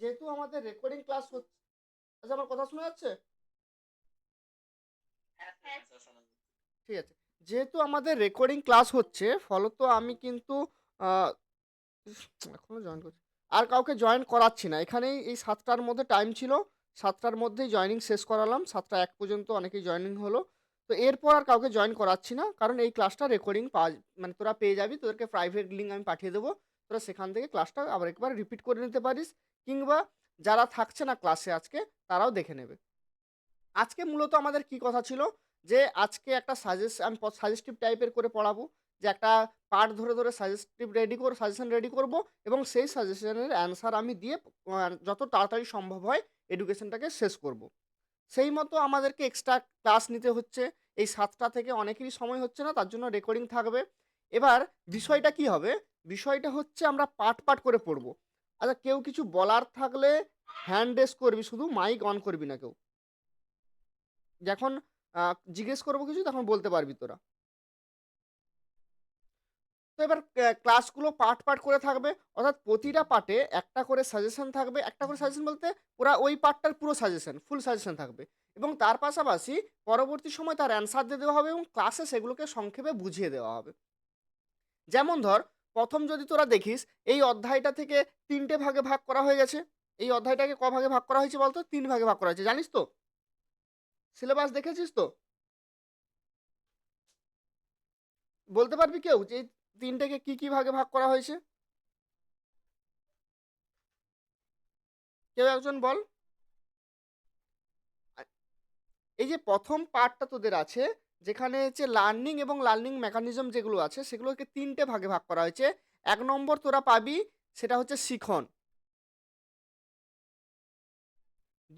যেহেতু আমাদের recording class হচ্ছে, আচ্ছা আমার কথা শোনা যাচ্ছে? ঠিক আছে। যেহেতু আমাদের রেকর্ডিং ক্লাস হচ্ছে, ফলত আমি কিন্তু এখনো জয়েন করছি, আর কাউকে জয়েন করাচ্ছি না। এখানেই এই 7টার মধ্যে টাইম ছিল, 7টার মধ্যেই জয়েনিং শেষ করালাম। 7টা 1 পর্যন্ত অনেকেই জয়েনিং হলো। তো এরপর আর কাউকে জয়েন করাচ্ছি না, কারণ এই ক্লাসটা রেকর্ডিং মানে তোরা পেয়ে যাবি। তোদেরকে প্রাইভেট লিঙ্ক আমি পাঠিয়ে দেবো। তোরা সেখান থেকে ক্লাসটা আবার একবার রিপিট করে নিতে পারিস, কিংবা যারা থাকছে না ক্লাসে আজকে, তারাও দেখে নেবে। আজকে মূলত আমাদের কি কথা ছিল, যে আজকে একটা আমি সাজেস্টিভ টাইপের করে পড়াবো, যে একটা পার্ট ধরে ধরে সাজেশন রেডি করব, এবং সেই সাজেশনের অ্যান্সার আমি দিয়ে যত তাড়াতাড়ি সম্ভব হয় এডুকেশনটাকে শেষ করব। সেই মতো আমাদেরকে এক্সট্রা ক্লাস নিতে হচ্ছে। এই 7টা থেকে অনেকেরই সময় হচ্ছে না, তার জন্য রেকর্ডিং থাকবে। এবার বিষয়টা কি হবে, বিষয়টা হচ্ছে আমরা পার্ট পার্ট করে পড়ব। আচ্ছা, কেউ কিছু বলার থাকলে হ্যান্ড রেজ করবি, শুধু মাইক অন করবি না কেউ। যখন জিজ্ঞেস করবো কিছু, তখন বলতে পারবি তোরা। তো এবার ক্লাসগুলো পার্ট পার্ট করে থাকবে, অর্থাৎ প্রতিটা পার্টে একটা করে সাজেশন থাকবে। একটা করে সাজেশন বলতে পুরা ওই পার্টটার পুরো সাজেশন, ফুল সাজেশন থাকবে, এবং তার পাশাপাশি পরবর্তী সময় তার অ্যান্সার দিয়ে দেওয়া হবে, এবং ক্লাসে সেগুলোকে সংক্ষেপে বুঝিয়ে দেওয়া হবে। যেমন ধর, প্রথম যদি তোরা দেখিস, এই অধ্যায়টা থেকে 3টে ভাগে ভাগ করা হয়ে গেছে। এই অধ্যায়টাকে ক ভাগে ভাগ করা হয়েছে বলতো? 3 ভাগে ভাগ করা হয়েছে, জানিস তো? সিলেবাস দেখেছিস তো? বলতে পারবি কেউ যে এই 3টেকে কি কি ভাগে ভাগ করা হয়েছে? কেউ একজন বল। এই যে প্রথম পার্টটা তোদের আছে, যেখানে হচ্ছে লার্নিং এবং লার্নিং মেকানিজম যেগুলো আছে, সেগুলোকে 3টে ভাগে ভাগ করা হয়েছে। 1 নম্বর তোরা পাবি, সেটা হচ্ছে শিখন।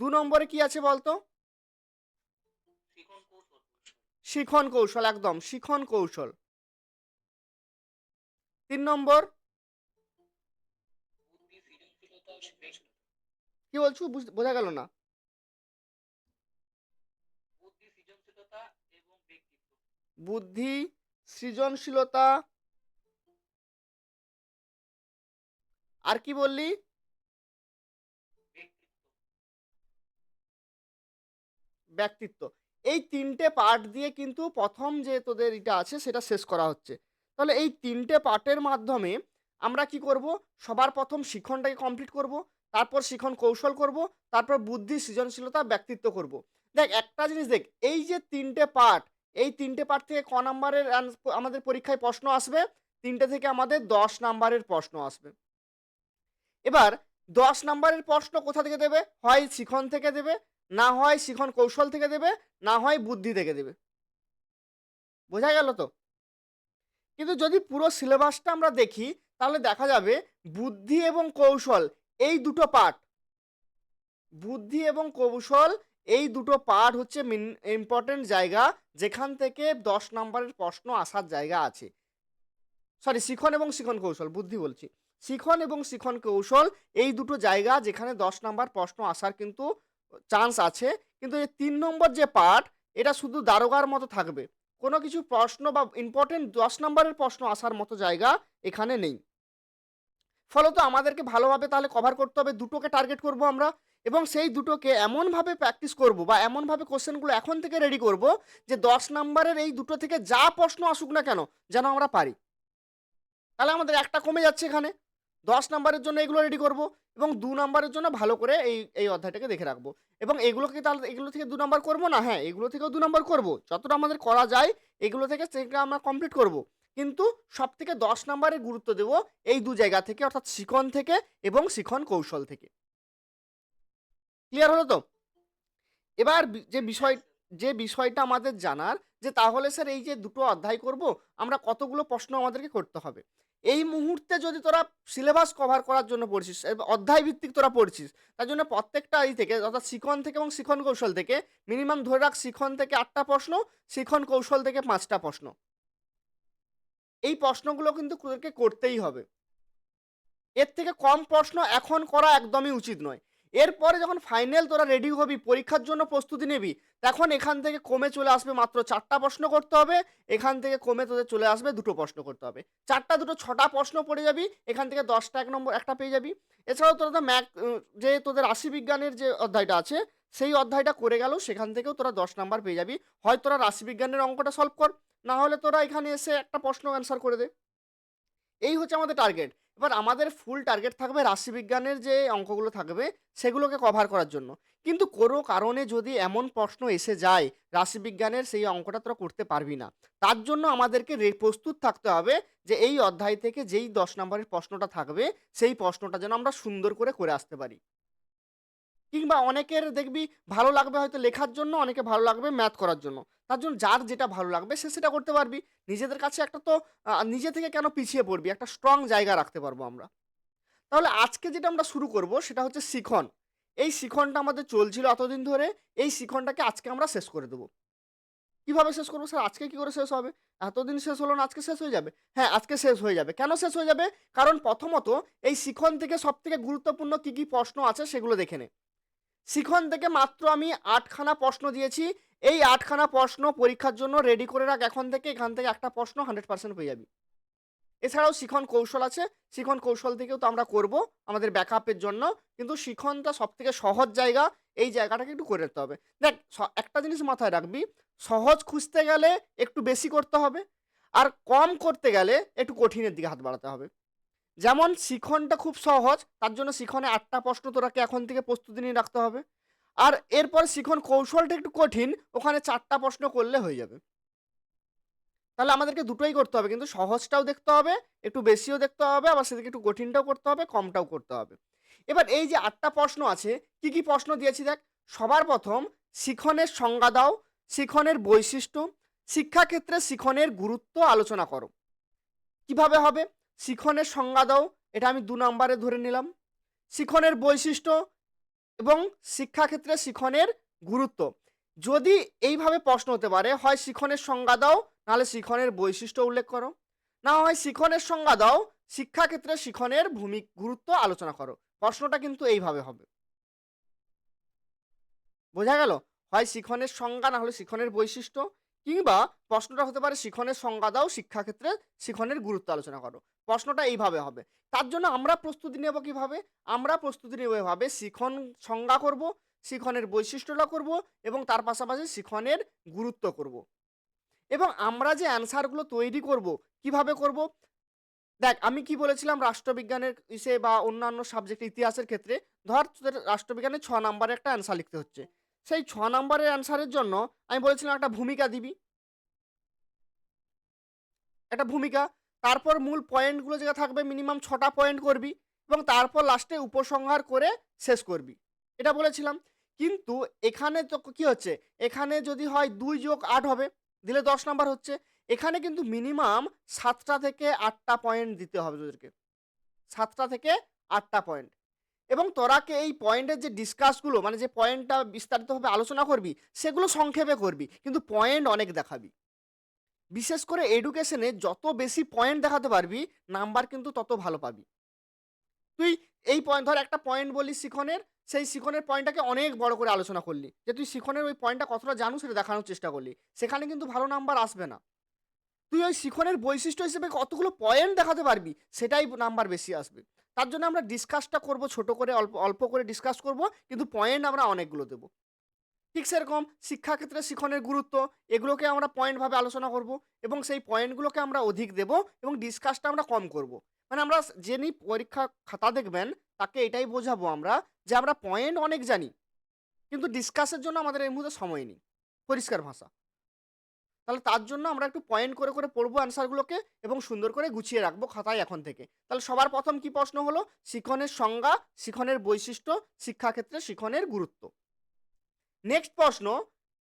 2 নম্বরে কি আছে বলতো? শিখন কৌশল, একদম শিখন কৌশল। 3 নম্বর কি বলছো? বোঝা গেল না। বুদ্ধি, সৃজনশীলতা, আর কি বললি? ব্যক্তিত্ব। এই 3টে পার্ট দিয়ে কিন্তু প্রথম যে তোদের এটা আছে সেটা শেষ করা হচ্ছে। তাহলে এই 3টে পার্টের মাধ্যমে আমরা কি করব? সবার প্রথম শিখনটাকে কমপ্লিট করব, তারপর শিখন কৌশল করব, তারপর বুদ্ধি, সৃজনশীলতা, ব্যক্তিত্ব করব। দেখ একটা জিনিস দেখ, এই যে 3টে পার্ট, এই 3টে পার্ট থেকে ক নাম্বারের আমাদের পরীক্ষায় প্রশ্ন আসবে? 3টে থেকে আমাদের 10 নাম্বারের প্রশ্ন আসবে। এবার 10 নাম্বারের প্রশ্ন কোথা থেকে দেবে? হয় শিখন থেকে দেবে, না হয় শিখন কৌশল থেকে দেবে, না হয় বুদ্ধি থেকে দেবে। বোঝা গেল তো? কিন্তু যদি পুরো সিলেবাসটা আমরা দেখি, তাহলে দেখা যাবে বুদ্ধি এবং কৌশল, এই দুটো পার্ট, বুদ্ধি এবং কৌশল, এই দুটো পার্ট হচ্ছে ইম্পর্টেন্ট জায়গা, যেখান থেকে 10 নাম্বারের প্রশ্ন আসার জায়গা আছে। সরি, শিখন এবং শিখন কৌশল, বুদ্ধি বলছি। শিখন এবং শিখন কৌশল, এই দুটো জায়গা যেখানে 10 নাম্বার প্রশ্ন আসার কিন্তু চান্স আছে। কিন্তু এই 3 নম্বর যে পার্ট, এটা শুধু দারোগার মতো থাকবে, কোনো কিছু প্রশ্ন বা ইম্পর্টেন্ট 10 নাম্বারের প্রশ্ন আসার মতো জায়গা এখানে নেই। ফলত আমাদেরকে ভালোভাবে তাহলে কভার করতে হবে, দুটোকে টার্গেট করব আমরা, এবং সেই দুটোকে এমনভাবে প্র্যাকটিস করব বা এমনভাবে কোশ্চেনগুলো এখন থেকে রেডি করব, যে 10 নাম্বারের এই দুটো থেকে যা প্রশ্ন আসুক না কেন, যেন আমরা পারি। তাহলে আমাদের একটা কমে যাচ্ছে এখানে। 10 নাম্বারের জন্য এগুলো রেডি করব, এবং 2 নাম্বারের জন্য ভালো করে এই এই অধ্যায়টাকে দেখে রাখবো। এবং এগুলোকে তাহলে এগুলো থেকে 2 নাম্বার করবো না? হ্যাঁ, এগুলো থেকেও 2 নাম্বার করবো, যতটা আমাদের করা যায় এগুলো থেকে সেটা আমরা কমপ্লিট করব। কিন্তু সব থেকে 10 নাম্বারের গুরুত্ব দেব এই দু জায়গা থেকে, অর্থাৎ শিখন থেকে এবং শিখন কৌশল থেকে। ক্লিয়ার হলো তো? এবার যে বিষয়টা আমাদের জানার, যে তাহলে স্যার এই যে দুটো অধ্যায় করব, আমরা কতগুলো প্রশ্ন আমাদেরকে করতে হবে। এই মুহূর্তে যদি তোরা সিলেবাস কভার করার জন্য পড়ছিস, অধ্যায় ভিত্তিক তোরা পড়ছিস, তার জন্য প্রত্যেকটা এই থেকে, অর্থাৎ শিখন থেকে এবং শিখন কৌশল থেকে মিনিমাম ধরে রাখ, শিখন থেকে 8টা প্রশ্ন, শিখন কৌশল থেকে 5টা প্রশ্ন। এই প্রশ্নগুলো কিন্তু তোদেরকে করতেই হবে। এর থেকে কম প্রশ্ন এখন করা একদমই উচিত নয়। এরপরে যখন ফাইনাল তোরা রেডি হবি, পরীক্ষার জন্য প্রস্তুতি নিবি, তখন এখান থেকে কমে চলে আসবে মাত্র ৪টা প্রশ্ন করতে হবে, এখান থেকে কমে তোদের চলে আসবে ২টো প্রশ্ন করতে হবে। ৪টা ২টো ৬টা প্রশ্ন পড়ে যাবি, এখান থেকে ১০টা ১ নম্বর একটা পেয়ে যাবি। এছাড়াও তোরা যে তোদের রাশিবিজ্ঞানের যে অধ্যায়টা আছে, সেই অধ্যায়টা করে গেলেও সেখান থেকেও তোরা ১০ নাম্বার পেয়ে যাবি। হয় তোরা রাশিবিজ্ঞানের অঙ্কটা সলভ কর, না হলে তোরা এখানে এসে একটা প্রশ্ন অ্যান্সার করে দে। এই হচ্ছে আমাদের টার্গেট। এবার আমাদের ফুল টার্গেট থাকবে রাশিবিজ্ঞানের যে অঙ্কগুলো থাকবে সেগুলোকে কভার করার জন্য। কিন্তু কোনো কারণে যদি এমন প্রশ্ন এসে যায় রাশিবিজ্ঞানের সেই অঙ্কটা তোরা করতে পারবি না, তার জন্য আমাদেরকে প্রস্তুত থাকতে হবে যে এই অধ্যায় থেকে যেই ১০ নম্বরের প্রশ্নটা থাকবে সেই প্রশ্নটা যেন আমরা সুন্দর করে আসতে পারি। কিংবা অনেকের দেখবি ভালো লাগবে হয়তো লেখার জন্য, অনেকে ভালো লাগবে ম্যাথ করার জন্য। তার জন্য যার যেটা ভালো লাগবে সে সেটা করতে পারবি। নিজেদের কাছে একটা তো নিজে থেকে কেন পিছিয়ে পড়বি? একটা স্ট্রং জায়গা রাখতে পারবো আমরা। তাহলে আজকে যেটা আমরা শুরু করব সেটা হচ্ছে শিখন। এই শিখনটা আমাদের চলছিল এতদিন ধরে। এই শিখনটাকে আজকে আমরা শেষ করে দেব। কিভাবে শেষ করব স্যার? আজকে কি করে শেষ হবে? এতদিন শেষ হলো না, আজকে শেষ হয়ে যাবে? হ্যাঁ, আজকে শেষ হয়ে যাবে। কেন শেষ হয়ে যাবে? কারণ প্রথমত এই শিখন থেকে সবথেকে গুরুত্বপূর্ণ কি প্রশ্ন আছে সেগুলো দেখে নে। শিখন থেকে মাত্র আমি ৮ খানা প্রশ্ন দিয়েছি। এই ৮ খানা প্রশ্ন পরীক্ষার জন্য রেডি করে রাখ এখন থেকে। এখান থেকে একটা প্রশ্ন 100% পেয়ে যাবি। এছাড়াও শিখন কৌশল আছে। শিখন কৌশল থেকেও তো আমরা করব আমাদের ব্যাকআপের জন্য। কিন্তু শিখনটা সবথেকে সহজ জায়গা। এই জায়গাটাকে একটু করে নিতে হবে। দেখ একটা জিনিস মাথায় রাখবি, সহজ খুঁজতে গেলে একটু বেশি করতে হবে। আর কম করতে গেলে একটু কঠিনের দিকে হাত বাড়াতে হবে। যেমন শিখনটা খুব সহজ, তার জন্য শিখনে ৮টা প্রশ্ন তোরাকে এখন থেকে প্রস্তুতি নিয়ে রাখতে হবে। আর এরপর শিখন কৌশলটা একটু কঠিন, ওখানে ৪টা প্রশ্ন করলে হয়ে যাবে। তাহলে আমাদেরকে দুটোই করতে হবে, কিন্তু সহজটাও দেখতে হবে, একটু বেশিও দেখতে হবে, আবার সেদিকে একটু কঠিনটাও করতে হবে, কমটাও করতে হবে। এবার এই যে ৮টা প্রশ্ন আছে, কি প্রশ্ন দিয়েছি দেখ। সবার প্রথম শিখনের সংজ্ঞা দাও, শিখনের বৈশিষ্ট্য, শিক্ষাক্ষেত্রে শিখনের গুরুত্ব আলোচনা করো। কিভাবে হবে? শিখনের সংজ্ঞা দাও, এটা আমি ২ নম্বরে ধরে নিলাম। শিখনের বৈশিষ্ট্য এবং শিক্ষাক্ষেত্রে শিখনের গুরুত্ব। যদি এইভাবে প্রশ্ন হতে পারে, হয় শিখনের সংজ্ঞা দাও, নাহলে শিখনের বৈশিষ্ট্য উল্লেখ করো, না হয় শিখনের সংজ্ঞা দাও, শিক্ষাক্ষেত্রে শিখনের গুরুত্ব আলোচনা করো। প্রশ্নটা কিন্তু এইভাবে হবে। বোঝা গেল? হয় শিখনের সংজ্ঞা, না হলে শিখনের বৈশিষ্ট্য, কিংবা প্রশ্নটা হতে পারে শিখনের সংজ্ঞা দাও, শিক্ষাক্ষেত্রে শিখনের গুরুত্ব আলোচনা করো। প্রশ্নটা এইভাবে হবে। তার জন্য আমরা প্রস্তুতি নেব কিভাবে? আমরা প্রস্তুতি নেব এভাবে, শিখন সংজ্ঞা করব, শিখনের বৈশিষ্ট্যটা করব, এবং তার পাশাপাশি শিখনের গুরুত্ব করব। এবং আমরা যে অ্যান্সারগুলো তৈরি করব, কিভাবে করব? দেখ আমি কি বলেছিলাম, রাষ্ট্রবিজ্ঞানের বা অন্যান্য সাবজেক্ট ইতিহাসের ক্ষেত্রে ধর তোদের রাষ্ট্রবিজ্ঞানে ৬ নম্বরে একটা অ্যান্সার লিখতে হচ্ছে। সেই ৬ নম্বরের অ্যান্সারের জন্য আমি বলেছিলাম একটা ভূমিকা দিবি, একটা ভূমিকা। তারপর মূল পয়েন্টগুলো যেটা থাকবে মিনিমাম ৬টা পয়েন্ট করবি, এবং তারপর লাস্টে উপসংহার করে শেষ করবি। এটা বলেছিলাম। কিন্তু এখানে তো কি হচ্ছে, এখানে যদি হয় ২ যোগ ৮ হবে, দিলে ১০ নাম্বার হচ্ছে। এখানে কিন্তু মিনিমাম ৭টা থেকে ৮টা পয়েন্ট দিতে হবে তোদেরকে। ৭টা থেকে ৮টা পয়েন্ট। এবং তোরাকে এই পয়েন্টের যে ডিসকাসগুলো, মানে যে পয়েন্টটা বিস্তারিতভাবে আলোচনা করবি, সেগুলো সংক্ষেপে করবি, কিন্তু পয়েন্ট অনেক দেখাবি। বিশেষ করে এডুকেশনে যত বেশি পয়েন্ট দেখাতে পারবি, নাম্বার কিন্তু তত ভালো পাবি। তুই এই পয়েন্ট ধর, একটা পয়েন্ট বললি শিখনের, সেই শিখনের পয়েন্টটাকে অনেক বড় করে আলোচনা করলি, যে তুই শিখনের ওই পয়েন্টটা কতটা জানো সেটা দেখানোর চেষ্টা করলি, সেখানে কিন্তু ভালো নাম্বার আসবে না। তুই ওই শিখনের বৈশিষ্ট্য হিসেবে কতগুলো পয়েন্ট দেখাতে পারবি, সেটাই নাম্বার বেশি আসবে। তার জন্য আমরা ডিসকাসটা করব ছোট করে, অল্প অল্প করে ডিসকাস করব, কিন্তু পয়েন্ট আমরা অনেকগুলো দেবো। ঠিক সেরকম শিক্ষাক্ষেত্রে শিখনের গুরুত্ব, এগুলোকে আমরা পয়েন্টভাবে আলোচনা করব, এবং সেই পয়েন্টগুলোকে আমরা অধিক দেব, এবং ডিসকাসটা আমরা কম করব। মানে আমরা যিনি পরীক্ষা খাতা দেখবেন তাকে এটাই বোঝাবো আমরা, যে আমরা পয়েন্ট অনেক জানি, কিন্তু ডিসকাসের জন্য আমাদের এই মুহূর্তে সময় নেই। পরিষ্কার ভাষা। তাহলে তার জন্য আমরা একটু পয়েন্ট করে পড়বো অ্যান্সারগুলোকে, এবং সুন্দর করে গুছিয়ে রাখবো খাতায় এখন থেকে। তাহলে সবার প্রথম কি প্রশ্ন হলো? শিখনের সংজ্ঞা, শিখনের বৈশিষ্ট্য, শিক্ষাক্ষেত্রে শিখনের গুরুত্ব। নেক্সট প্রশ্ন,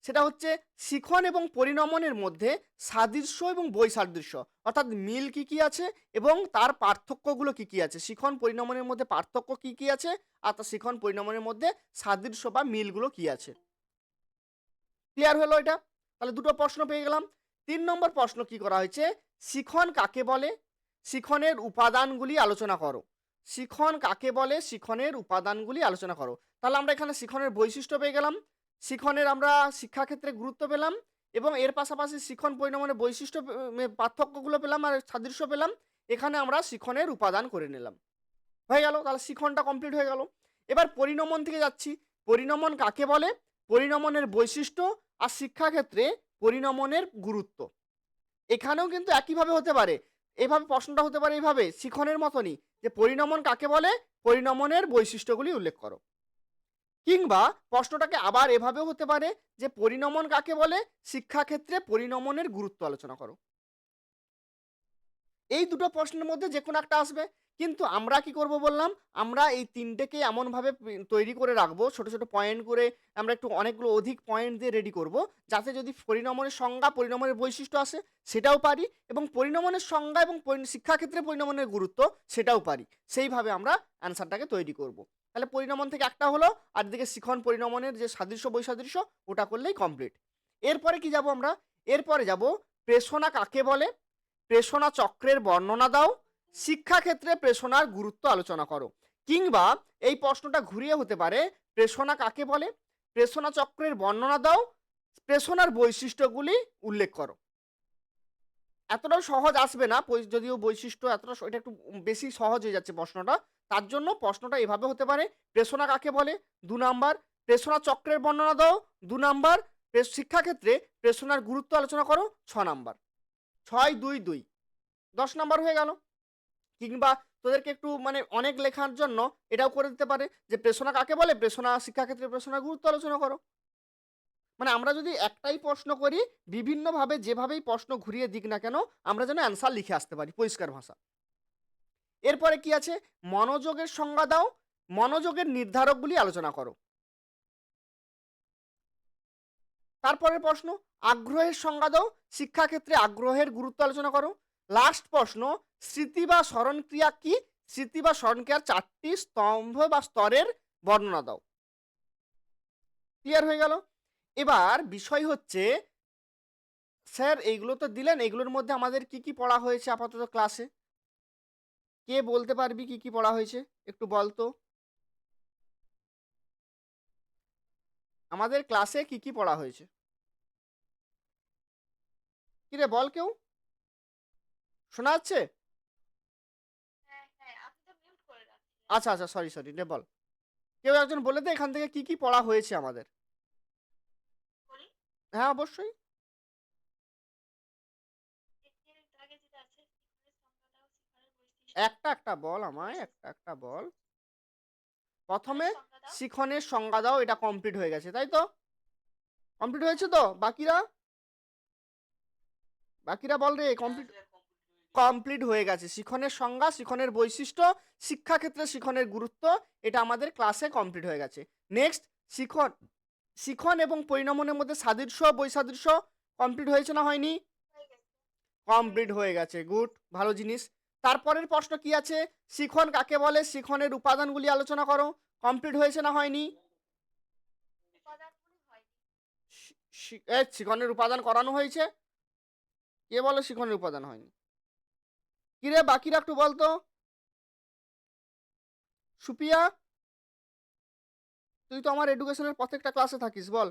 সেটা হচ্ছে শিখন এবং পরিণমনের মধ্যে সাদৃশ্য এবং বৈসাদৃশ্য, অর্থাৎ মিল কি আছে এবং তার পার্থক্যগুলো কি আছে। শিখন পরিণমনের মধ্যে পার্থক্য কি আছে, আর তার শিখন পরিণমনের মধ্যে সাদৃশ্য বা মিলগুলো কি আছে। ক্লিয়ার হলো এটা? তাহলে দুটো প্রশ্ন পেয়ে গেলাম। ৩ নম্বর প্রশ্ন কি করা হয়েছে, শিখন কাকে বলে, শিখনের উপাদানগুলি আলোচনা করো। শিখন কাকে বলে, শিখনের উপাদানগুলি আলোচনা করো। তাহলে আমরা এখানে শিখনের বৈশিষ্ট্য পেয়ে গেলাম, শিখনের আমরা শিক্ষাক্ষেত্রে গুরুত্ব পেলাম, এবং এর পাশাপাশি শিখন পরিণমনের বৈশিষ্ট্য পার্থক্যগুলো পেলাম আর সাদৃশ্য পেলাম। এখানে আমরা শিখনের উপাদান করে নিলাম, হয়ে গেল। তাহলে শিখনটা কমপ্লিট হয়ে গেল। এবার পরিণমন থেকে যাচ্ছি। পরিণমন কাকে বলে, পরিণমনের বৈশিষ্ট্য আর শিক্ষাক্ষেত্রে পরিণমনের গুরুত্ব। এখানেও কিন্তু একইভাবে হতে পারে, এভাবে প্রশ্নটা হতে পারে এইভাবে শিখনের মতনই, যে পরিণমন কাকে বলে, পরিণমনের বৈশিষ্ট্যগুলি উল্লেখ করো। কিংবা প্রশ্নটাকে আবার এভাবেও হতে পারে যে পরিণমন কাকে বলে, শিক্ষাক্ষেত্রে পরিণমনের গুরুত্ব আলোচনা করো। এই দুটো প্রশ্নের মধ্যে যে কোনো একটা আসবে। কিন্তু আমরা কি করব বললাম, আমরা এই তিনটেকে এমনভাবে তৈরি করে রাখবো, ছোট ছোট পয়েন্ট করে আমরা একটু অনেকগুলো অধিক পয়েন্ট দিয়ে রেডি করব, যাতে যদি পরিণমনের সংজ্ঞা, পরিণমনের বৈশিষ্ট্য আসে সেটাও পারি, এবং পরিণমনের সংজ্ঞা এবং শিক্ষাক্ষেত্রে পরিণমনের গুরুত্ব সেটাও পারি। সেইভাবে আমরা অ্যান্সারটাকে তৈরি করব। তাহলে পরিণমন থেকে একটা হলো, আর দিকে শিখন পরিণমনের যে সাদৃশ্য বৈসাদৃশ্য ওটা করলেই কমপ্লিট। এরপরে কি যাব আমরা, এরপরে যাব প্রেষণা কাকে বলে, প্রেষণা চক্রের বর্ণনা দাও, শিক্ষাক্ষেত্রে প্রেষণার গুরুত্ব আলোচনা করো। কিংবা এই প্রশ্নটা ঘুরিয়ে হতে পারে, প্রেষণা কাকে বলে, প্রেষণা চক্রের বর্ণনা দাও, প্রেষণার বৈশিষ্ট্যগুলি উল্লেখ করো। এতটাও সহজ আসবে না, যদিও বৈশিষ্ট্য এতটা, এটা একটু বেশি সহজ হয়ে যাচ্ছে প্রশ্নটা। তার জন্য প্রশ্নটা এভাবে হতে পারে, প্রেষণা কাকে বলে 2 নাম্বার, প্রেষণা চক্রের বর্ণনা দাও 2 নাম্বার, শিক্ষাক্ষেত্রে প্রেষণার গুরুত্ব আলোচনা করো 6 নাম্বার। 6 2 2 10 নাম্বার হয়ে গেল। কিংবা তোদেরকে একটু মানে অনেক লেখার জন্য এটাও করে দিতে পারে যে প্রেষণা কাকে বলে, প্রেষণা শিক্ষাক্ষেত্রে প্রেষণার গুরুত্ব আলোচনা করো। মানে আমরা যদি একটাই প্রশ্ন করি, বিভিন্নভাবে যেভাবেই প্রশ্ন ঘুরিয়ে দিক না কেন, আমরা যেন অ্যান্সার লিখে আসতে পারি পরিষ্কার ভাষা। এরপরে কি আছে, মনোযোগের সংজ্ঞা দাও, মনোযোগের নির্ধারকগুলি আলোচনা করো। তারপরের প্রশ্ন, আগ্রহের সংজ্ঞা দাও, শিক্ষাক্ষেত্রে আগ্রহের গুরুত্ব আলোচনা করো। লাস্ট প্রশ্ন, স্মৃতি বা স্মরণক্রিয়া কি, স্মৃতি বা স্মরণক্রিয়ার 4টি স্তম্ভ বা স্তরের বর্ণনা দাও। ক্লিয়ার হয়ে গেল। এবার বিষয় হচ্ছে, স্যার এইগুলো তো দিলেন, এগুলোর মধ্যে আমাদের কি কি পড়া হয়েছে আপাতত ক্লাসে? কে বলতে পারবি কি কি পড়া হয়েছে, একটু বল তো। আমাদের ক্লাসে কি কি পড়া হয়েছে? কি রে বল, কেউ শোনা যাচ্ছে? আচ্ছা আচ্ছা, সরি সরি, রে বল, কেউ একজন বলে দে এখান থেকে কি কি পড়া হয়েছে আমাদের। হ্যাঁ অবশ্যই। একটা একটা বল আমায়, একটা একটা বল। প্রথমে শিখনের সংজ্ঞা দাও, এটা কমপ্লিট হয়ে গেছে তাই তো? কমপ্লিট হয়েছে তো? বাকিরা, বাকিরা বল রে, কমপ্লিট? কমপ্লিট হয়ে গেছে। শিখনের সংজ্ঞা, শিখনের বৈশিষ্ট্য, শিক্ষাক্ষেত্রে শিখনের গুরুত্ব, এটা আমাদের ক্লাসে কমপ্লিট হয়ে গেছে। নেক্সট, শিখন, শিখন এবং পরিণমনের মধ্যে সাদৃশ্য বৈসাদৃশ্য কমপ্লিট হয়েছে না হয়নি? কমপ্লিট হয়ে গেছে, গুড, ভালো জিনিস। তারপরের প্রশ্ন কি আছে, শিখন কাকে বলে, শিখনের উপাদানগুলি আলোচনা করো। কমপ্লিট হয়েছে না হয়নি? শিখনের উপাদান করানো হয়েছে। কে বলে শিখনের উপাদান হয়নি? কিরে বাকিরা একটু বলতো। সুপিয়া, তুই তো আমার এডুকেশনের প্রত্যেকটা ক্লাসে থাকিস, বল।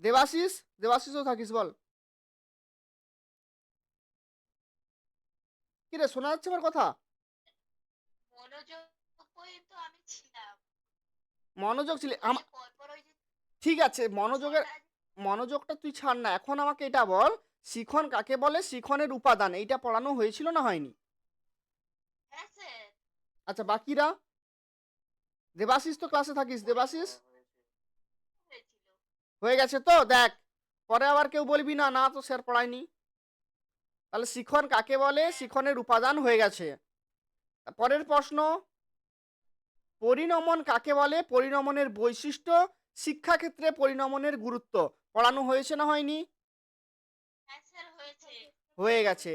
দেবাশিস, দেবাশিসও থাকিস, বল। কিরে শোনা যাচ্ছে আমার কথা? মনোযোগ ছিল ঠিক আছে, মনোযোগের, মনোযোগটা তুই ছাড় না, এখন আমাকে এটা বল, শিখন কাকে বলে, শিখনের উপাদান, এইটা পড়ানো হয়েছিল না হয়নি? আচ্ছা বাকিরা, দেবাশিস তো ক্লাসে থাকিস, দেবাশিস হয়ে গেছে তো? দেখ, পরে আবার কেউ বলবি না, না তো স্যার পড়ায়নি। তাহলে শিখন কাকে বলে, শিখনের উপাদান হয়ে গেছে। পরের প্রশ্ন, পরিণমন কাকে বলে, পরিণমনের বৈশিষ্ট্য, শিক্ষাক্ষেত্রে পরিণমনের গুরুত্ব পড়ানো হয়েছে না হয়নি? হয়ে গেছে।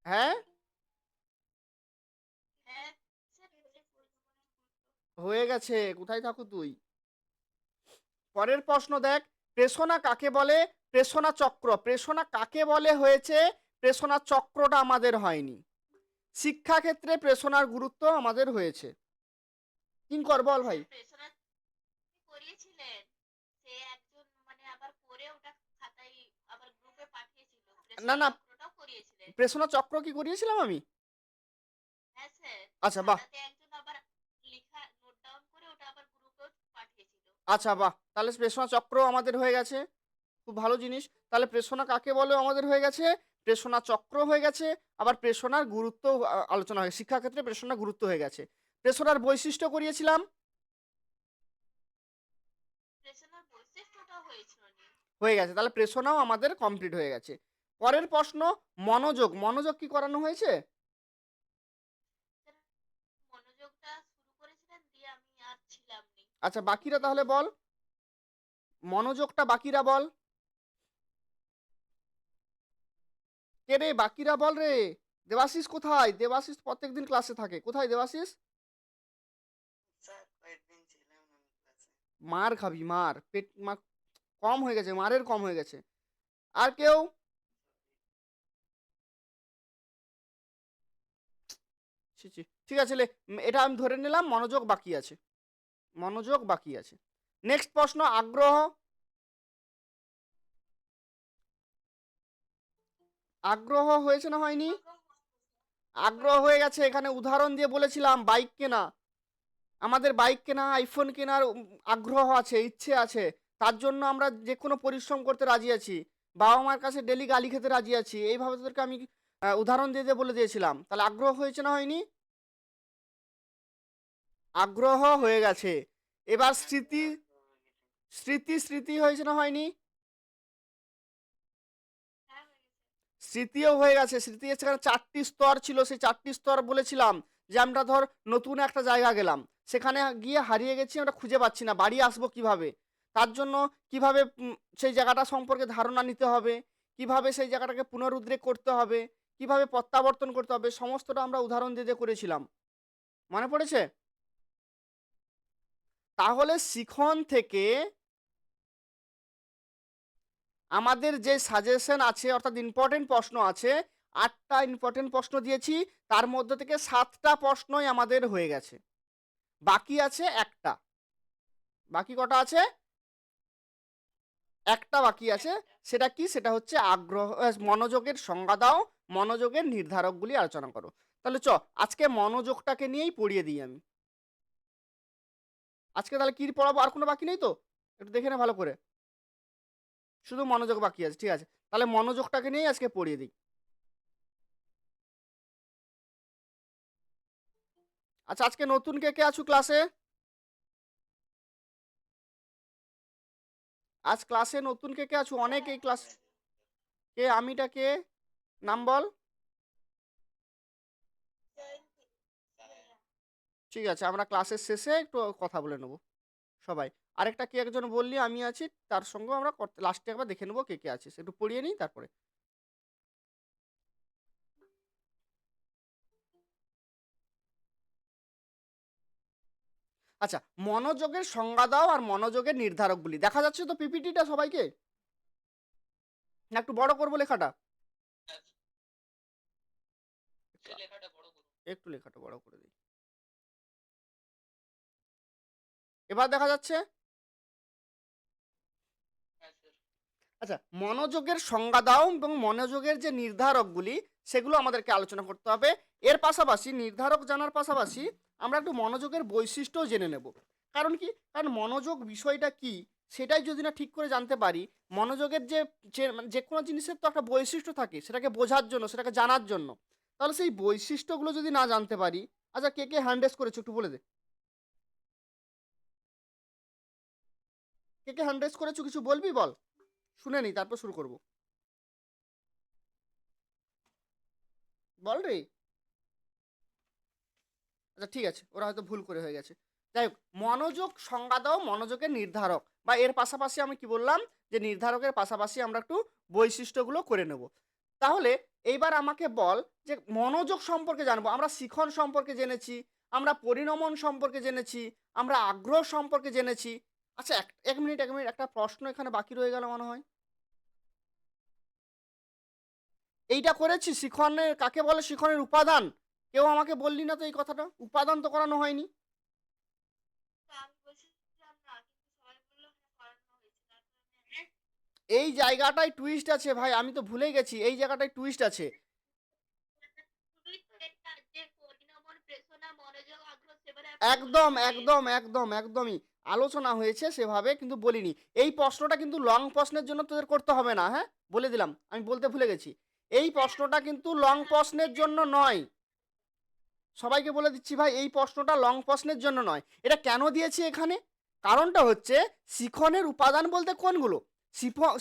হ্যাঁ হয়ে গেছে, কোথায় থাকো তুই? পরের প্রশ্ন দেখ, প্রেষণা কাকে বলে, প্রেষণা চক্র, প্রেষণা কাকে বলে হয়েছে, প্রেষণার চক্রটা আমাদের হয়নি। শিক্ষাক্ষেত্রে প্রেষণার গুরুত্ব আমাদের হয়েছে। কিঙ্কর বল ভাই। প্রেষণার করিয়েছিলেন, সে একজন মানে আবার পরে ওটা খাতায় আবার গ্রুপে পাঠিয়েছিল, না প্রেষণার না, চক্রটাও করিয়েছিলেন। প্রেষণার চক্র কি করিয়েছিলাম আমি? হ্যাঁ স্যার, আচ্ছা বাহ, খাতাতে একজন আবার লেখা নোট ডাউন করে ওটা আবার গ্রুপেও পাঠিয়েছিল। আচ্ছা বাহ, তাহলে প্রেষণা চক্র আমাদের হয়ে গেছে, খুব ভালো জিনিস। তাহলে প্রেষণা কাকে বলে আমাদের হয়ে গেছে, প্রেষণা চক্র হয়ে গেছে, আবার প্রেষণার গুরুত্ব আলোচনা হয়, শিক্ষাক্ষেত্রে প্রেষণার গুরুত্ব হয়ে গেছে। প্রেষণার বৈশিষ্ট্য করিয়েছিলাম, প্রেষণার বৈশিষ্ট্যটাও হয়েছিল নি। হয়ে গেছে, তাহলে প্রেষণাও আমাদের কমপ্লিট হয়ে গেছে। পরের প্রশ্ন, মনোযোগ। মনোযোগ কি করানো হয়েছে? স্যার, মনোযোগটা শুরু করেছিলেন, দিয়ে আমি আর ছিলাম নি, আচ্ছা বাকিরা চলে তাহলে এসেছি। বল, মনোযোগটা বাকিরা বল। কে রে বাকিরা বল রে। দেবাশিস কোথায়? দেবাশিস প্রত্যেকদিন ক্লাসে থাকে, কোথায় দেবাশিস? স্যার কয়েকদিন ছিলাম না আমি ক্লাসে। মার খাবি, মার পেট মার কম হয়ে গেছে, মারের কম হয়ে গেছে। আর কেউ? ছি, ছি। ঠিক আছে লে, এটা আমি ধরে নিলাম মনোযোগ বাকি আছে, মনোযোগ বাকি আছে। নেক্সট প্রশ্ন, আগ্রহ। আগ্রহ হয়েছে না হয়নি? আগ্রহ হয়ে গেছে। এখানে উদাহরণ দিয়ে বলেছিলাম বাইক কেনা, আমাদের বাইক কেনা, আইফোন কেনার আগ্রহ আছে, ইচ্ছে আছে, তার জন্য আমরা যে কোনো পরিশ্রম করতে রাজি আছি, বাবা মার কাছে ডেলি গালি খেতে রাজি আছি, এইভাবে তোদেরকে আমি উদাহরণ দিয়ে দিয়ে বলে দিয়েছিলাম। তাহলে আগ্রহ হয়েছে না হয়নি? আগ্রহ হয়ে গেছে। এবার স্মৃতি, স্মৃতি স্মৃতি হয়েছে না হয়নি? হ্যাঁ হয়ে গেছে। স্মৃতিও হয়ে গেছে। স্মৃতি সেখানে 4টি স্তর ছিল, সেই 4টি স্তর বলেছিলাম যে আমরা ধর নতুন একটা জায়গা গেলাম, সেখানে গিয়ে হারিয়ে গেছি, আমরা খুঁজে পাচ্ছি না, বাড়ি আসবো কিভাবে, তার জন্য কিভাবে সেই জায়গাটা সম্পর্কে ধারণা নিতে হবে, কিভাবে সেই জায়গাটাকে পুনরুদ্রেক করতে হবে, কিভাবে প্রত্যাবর্তন করতে হবে, সমস্তটা আমরা উদাহরণ দিয়ে দিয়ে করেছিলাম। মনে পড়েছে? তাহলে শিখন থেকে আমাদের যে সাজেশন আছে, অর্থাৎ ইম্পর্টেন্ট প্রশ্ন আছে, 8টা ইম্পর্টেন্ট প্রশ্ন দিয়েছি, তার মধ্যে থেকে 7টা প্রশ্নই আমাদের হয়ে গেছে, বাকি আছে একটা। বাকি কটা আছে? একটা বাকি আছে। সেটা কি? সেটা হচ্ছে আগ্রহ, মনোযোগের সংজ্ঞা দাও, মনোযোগের নির্ধারকগুলি আলোচনা করো। তাহলে আজকে মনোযোগটাকে নিয়েই পড়িয়ে দিই আমি আজকে। তাহলে কি পড়াবো? আর কোনো বাকি নেই তো? একটু দেখে নে ভালো করে, শুধু মনোযোগ বাকি আছে, ঠিক আছে, তাহলে মনোযোগটাকে নিয়েই আজকে পড়িয়ে দিই। আচ্ছা, আজকে নতুন কে কে আছো ক্লাসে? আজ ক্লাসে নতুন কে কে আছো? অনেক এই ক্লাস। কে? আমিটা কে? নাম বল। ঠিক আছে, আমরা ক্লাসের শেষে একটু কথা বলে নেবো সবাই। আরেকটা কে একজন বললি আমি আছি, তার সঙ্গে আমরা লাস্টে একবার দেখে নেবো কে কে আছিস, একটু পড়িয়ে নিই তারপরে। আচ্ছা, মনোযোগের সংজ্ঞা দাও আর মনোযোগের নির্ধারকগুলি। দেখা যাচ্ছে তো পিপিটিটা সবাইকে? না একটু বড় করবো লেখাটা? লেখাটা বড় করুন। একটু লেখাটা বড় করে দিই। এবার দেখা যাচ্ছে? হ্যাঁ স্যার। আচ্ছা, মনোযোগের সংজ্ঞা দাও এবং মনোযোগের যে নির্ধারকগুলি সেগুলো আমাদেরকে আলোচনা করতে হবে। এর পাশাপাশি, নির্ধারক জানার পাশাপাশি আমরা একটু মনোযোগের বৈশিষ্ট্যও জেনে নেব। কারণ কি? কারণ মনোযোগ বিষয়টা কি সেটাই যদি না ঠিক করে জানতে পারি, মনোযোগের যে মানে যে কোনো জিনিসের তো একটা বৈশিষ্ট্য থাকে, সেটাকে বোঝার জন্য, সেটাকে জানার জন্য, তাহলে সেই বৈশিষ্ট্যগুলো যদি না জানতে পারি। আচ্ছা, কে কে হ্যান্ড রেজ করেছো একটু বলে দে। কে কে হ্যান্ড রেজ করেছো, কিছু বলবি বল, শুনে নি তারপর শুরু করব। বল রে। আচ্ছা ঠিক আছে, ওরা হয়তো ভুল করে হয়ে গেছে। যাই হোক, মনোযোগ সংজ্ঞা দাও, মনোযোগের নির্ধারক, বা এর পাশাপাশি আমি কি বললাম, যে নির্ধারকের পাশাপাশি আমরা একটু বৈশিষ্ট্যগুলো করে নেব। তাহলে এইবার আমাকে বল যে মনোযোগ সম্পর্কে জানবো, আমরা শিখন সম্পর্কে জেনেছি, আমরা পরিণমন সম্পর্কে জেনেছি, আমরা আগ্রহ সম্পর্কে জেনেছি। আচ্ছা, এক এক মিনিট, এক মিনিট, একটা প্রশ্ন এখানে বাকি রয়ে গেল মনে হয়। এইটা করেছি, শিখনের কাকে বলে, শিখনের উপাদান। কেউ আমাকে বললি না তো এই কথাটা, উপাদান তো করানো হয়নি। তো আমি বলছিলাম না, কিন্তু সবাই বললো হ্যাঁ করানো হয়েছে, তারপর আমি এই জায়গাটায় টুইস্ট আছে ভাই, আমি তো ভুলে গেছি, এই জায়গাটায় টুইস্ট আছে। শুধুই তো এটা যে পরিণমন, প্রেষণা, মনোযোগ, আগ্রহ সেবারে আপনি একদম বলেছিলেন। একদম একদম একদমই আলোচনা হয়েছে সেভাবে, কিন্তু বলিনি। এই প্রশ্নটা কিন্তু লং প্রশ্নের জন্য তোদের করতে হবে না, হ্যাঁ বলে দিলাম, আমি বলতে ভুলে গেছি। এই প্রশ্নটা কিন্তু লং প্রশ্নের জন্য নয়, সবাইকে বলে দিচ্ছি ভাই, এই প্রশ্নটা লং প্রশ্নের জন্য নয়। এটা কেন দিয়েছি এখানে, কারণটা হচ্ছে শিখনের উপাদান বলতে কোনগুলো।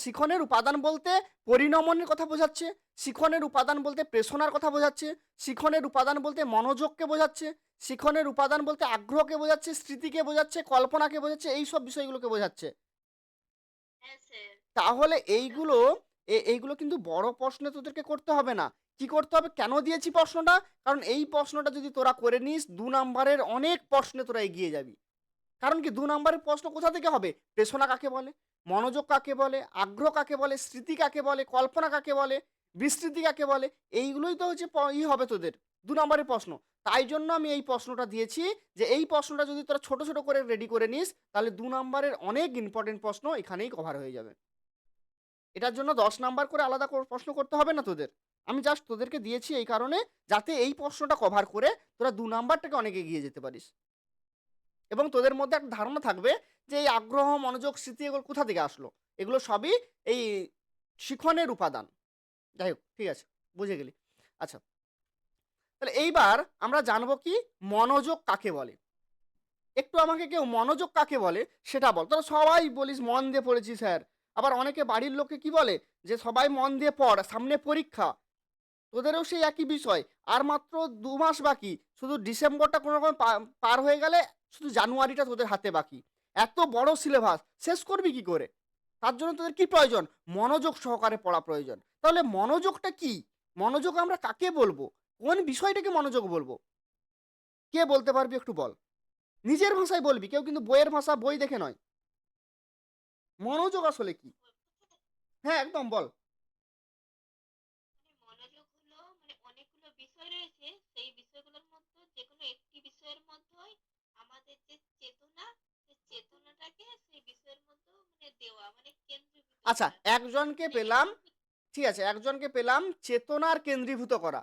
শিখনের উপাদান বলতে পরিণমনের কথা বোঝাচ্ছে, শিখনের উপাদান বলতে প্রেষণার কথা বোঝাচ্ছে, শিখনের উপাদান বলতে মনোযোগকে বোঝাচ্ছে, শিখনের উপাদান বলতে আগ্রহকে বোঝাচ্ছে, স্মৃতিকে বোঝাচ্ছে, কল্পনাকে বোঝাচ্ছে, এই সব বিষয়গুলোকে বোঝাচ্ছে। হ্যাঁ স্যার। তাহলে এইগুলো এইগুলো কিন্তু বড় প্রশ্নে তোদেরকে করতে হবে না। কি করতে হবে, কেন দিয়েছি প্রশ্নটা, কারণ এই প্রশ্নটা যদি তোরা করে নিস 2 নাম্বারের অনেক প্রশ্নে তোরা এগিয়ে যাবি। কারণ কি 2 নাম্বারের প্রশ্ন কোথা থেকে হবে, প্রেষণা কাকে বলে, মনোযোগ কাকে বলে, আগ্রহ কাকে বলে, স্মৃতি কাকে বলে, কল্পনা কাকে বলে, বিস্মৃতি কাকে বলে, এইগুলোই তো হচ্ছে হবে তোদের 2 নাম্বারের প্রশ্ন। তাই জন্য আমি এই প্রশ্নটা দিয়েছি, যে এই প্রশ্নটা যদি তোরা ছোট ছোট করে রেডি করে নিস, তাহলে 2 নাম্বারের অনেক ইম্পর্টেন্ট প্রশ্ন এখানেই কভার হয়ে যাবে। এটার জন্য 10 নাম্বার করে আলাদা প্রশ্ন করতে হবে না তোদের। আমি জাস্ট তোদেরকে দিয়েছি এই কারণে, যাতে এই প্রশ্নটা কভার করে তোরা 2 নাম্বারটাকে অনেক এগিয়ে যেতে পারিস, এবং তোদের মধ্যে একটা ধারণা থাকবে যে এই আগ্রহ, মনোযোগ, স্মৃতি এগুলো কোথা থেকে আসলো, এগুলো সবই এই শিখনের উপাদান। যাই হোক, ঠিক আছে, বুঝে গেলি। আচ্ছা, তাহলে এইবার আমরা জানবো কি মনোযোগ কাকে বলে। একটু আমাকে কেউ মনোযোগ কাকে বলে সেটা বল। তোরা সবাই বলিস মন দিয়ে পড়েছি স্যার, আবার অনেকে বাড়ির লোককে কি বলে, যে সবাই মন দিয়ে পড়, সামনে পরীক্ষা। তোদেরও সেই একই বিষয়, আর মাত্র 2 মাস বাকি, শুধু ডিসেম্বরটা কোনো রকম পার হয়ে গেলে শুধু জানুয়ারিটা তোদের হাতে বাকি। এত বড় সিলেবাস শেষ করবি কি করে, তার জন্য তোদের কি প্রয়োজন, মনোযোগ সহকারে পড়া প্রয়োজন। তাহলে মনোযোগটা কি, মনোযোগ আমরা কাকে বলবো, কোন বিষয়টাকে মনোযোগ বলবো, কে বলতে পারবি একটু বল, নিজের ভাষায় বলবি, কেউ কিন্তু বইয়ের ভাষা বই দেখে নয়। মনোযোগ আসলে কি, হ্যাঁ একদম বল। মনোযোগ হলো অনেকগুলো বিষয় রয়েছে, সেই বিষয়গুলোর মধ্যে যে কোনো একটি বিষয়ের মধ্যেই আমাদের যে চেতনা, সেই চেতনাটাকে সেই বিষয়ের মধ্যে দেওয়া, কেন্দ্রীভূত আচ্ছা, করা। একজনকে পেলাম, এমন ঠিক আছে, একজনকে পেলাম চেতনার কেন্দ্রীভূত করা,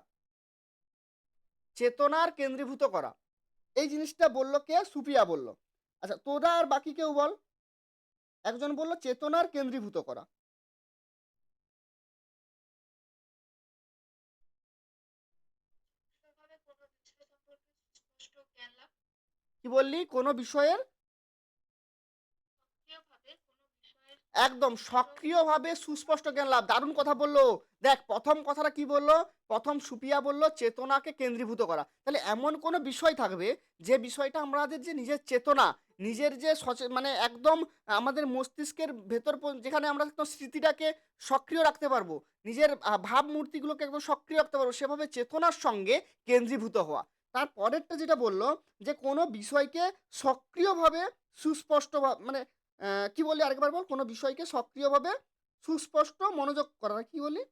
চেতনার কেন্দ্রীভূত করা, এই জিনিসটা বললো কে, সুপিয়া বলল। আচ্ছা, তোরা আর বাকি কেউ বল। একজন বললো চেতনার কেন্দ্রীভূত করা, ভাবে কোনো বিষয় সম্পর্কে স্পষ্ট জ্ঞান লাভ, কি বললি, কোনো বিষয়ের, সক্রিয়ভাবে কোনো বিষয়ের একদম সুস্পষ্ট সক্রিয়ভাবে সুস্পষ্ট জ্ঞান লাভ, দারুণ কথা বললো। দেখ প্রথম কথাটা কি বললো, প্রথম সুপিয়া বললো চেতনাকে কেন্দ্রীভূত করা। তাহলে এমন কোনো বিষয় থাকবে যে বিষয়টা আমাদের যে নিজের চেতনা, নিজের যে মানে একদম আমাদের মস্তিষ্কের ভেতর যেখানে আমরা একদম স্মৃতিটাকে সক্রিয় রাখতে পারবো, নিজের ভাবমূর্তিগুলোকে একদম সক্রিয় রাখতে পারবো, সেভাবে চেতনার সঙ্গে কেন্দ্রীভূত হওয়া। তার পরেরটা যেটা বললো, যে কোনো বিষয়কে সক্রিয়ভাবে সুস্পষ্ট মানে কি বললি আরেকবার বল, কোনো বিষয়কে সক্রিয়ভাবে সুস্পষ্ট মনোযোগ করা, কি বললি,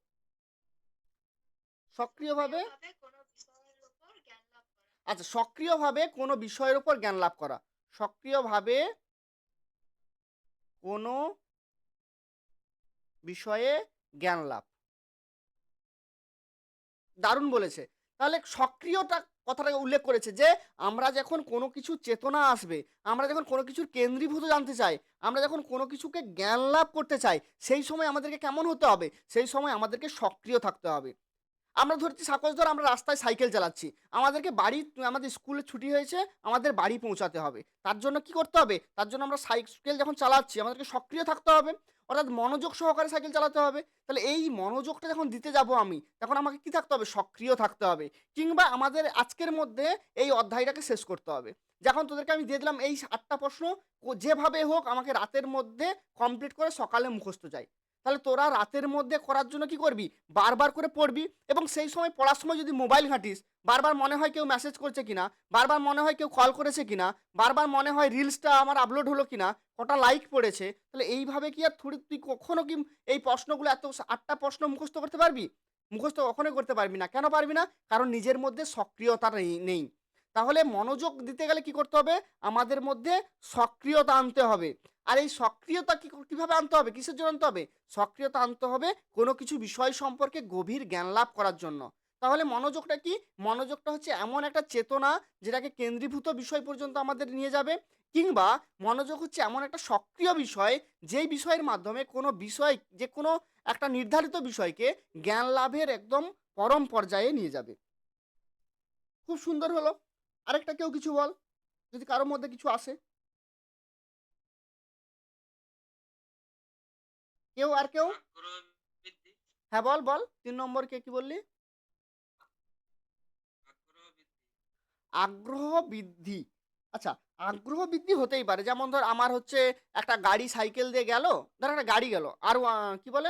সক্রিয়ভাবে, কোনো বিষয়ের উপর জ্ঞান লাভ করা। আচ্ছা সক্রিয়ভাবে কোনো বিষয়ের উপর জ্ঞান লাভ করা, সক্রিয়ভাবে কোনো বিষয়ে জ্ঞান লাভ, দারুণ বলেছে। তাহলে সক্রিয়তা কথাটাকে উল্লেখ করেছে, যে আমরা যখন কোনো কিছু চেতনা আসবে, আমরা যখন কোনো কিছুর কেন্দ্রীভূত জানতে চাই, আমরা যখন কোনো কিছুকে জ্ঞান লাভ করতে চাই, সেই সময় আমাদেরকে কেমন হতে হবে, সেই সময় আমাদেরকে সক্রিয় থাকতে হবে। আমরা ধরছি সাপোজ ধর আমরা রাস্তায় সাইকেল চালাচ্ছি, আমাদেরকে বাড়ি, আমাদের স্কুলে ছুটি হয়েছে, আমাদের বাড়ি পৌঁছাতে হবে, তার জন্য কি করতে হবে, তার জন্য আমরা সাইকেল যখন চালাচ্ছি আমাদেরকে সক্রিয় থাকতে হবে, অর্থাৎ মনোযোগ সহকারে সাইকেল চালাতে হবে। তাহলে এই মনোযোগটা যখন দিতে যাব আমি, তখন আমাকে কি থাকতে হবে, সক্রিয় থাকতে হবে। কিংবা আমাদের আজকের মধ্যে এই অধ্যায়টাকে শেষ করতে হবে। যখন তোদেরকে আমি দিয়ে দিলাম এই 8টা প্রশ্ন, যেভাবে হোক আমাকে রাতের মধ্যে কমপ্লিট করে সকালে মুখস্থ চাই। তাহলে তোরা রাতের মধ্যে করার জন্য কি করবি, বারবার করে পড়বি, এবং সেই সময় পড়ার সময় যদি মোবাইল ঘাঁটিস, বারবার মনে হয় কেউ মেসেজ করছে কিনা, বারবার মনে হয় কেউ কল করেছে কিনা, বারবার মনে হয় রিলসটা আমার আপলোড হলো কিনা, কটা লাইক পড়েছে, তাহলে এইভাবে কি আর তুই কখনো কি এই প্রশ্নগুলো, এত 8টা প্রশ্ন মুখস্থ করতে পারবি? মুখস্থ কখনোই করতে পারবি না। কেন পারবি না? কারণ নিজের মধ্যে সক্রিয়তা নেই। তাহলে মনোযোগ দিতে গেলে কি করতে হবে? আমাদের মধ্যে সক্রিয়তা আনতে হবে। আর এই সক্রিয়তা কিভাবে আনতে হবে? কিসের জন্য আনতে হবে? সক্রিয়তা আনতে হবে কোনো কিছু বিষয় সম্পর্কে গভীর জ্ঞান লাভ করার জন্য। তাহলে মনোযোগটা কি? মনোযোগটা হচ্ছে এমন একটা চেতনা যেটাকে কেন্দ্রীভূত বিষয় পর্যন্ত আমাদের নিয়ে যাবে, কিংবা মনোযোগ হচ্ছে এমন একটা সক্রিয় বিষয় যেই বিষয়ের মাধ্যমে কোনো বিষয়, যে কোনো একটা নির্ধারিত বিষয়কে জ্ঞান লাভের একদম পরম পর্যায়ে নিয়ে যাবে। খুব সুন্দর হলো। আরেকটা কেউ কিছু বল, যদি কারোর মধ্যে কিছু আসে। কেউ আর কেউ? আগ্রহ বৃদ্ধি। হ্যাঁ বল বল, ৩ নম্বর কে কি বললি? আগ্রহ বৃদ্ধি। আগ্রহ বৃদ্ধি। আচ্ছা, আগ্রহ বৃদ্ধি হতেই পারে। যেমন ধর আমার হচ্ছে একটা গাড়ি সাইকেল দিয়ে গেল, ধর একটা গাড়ি গেল কি বলে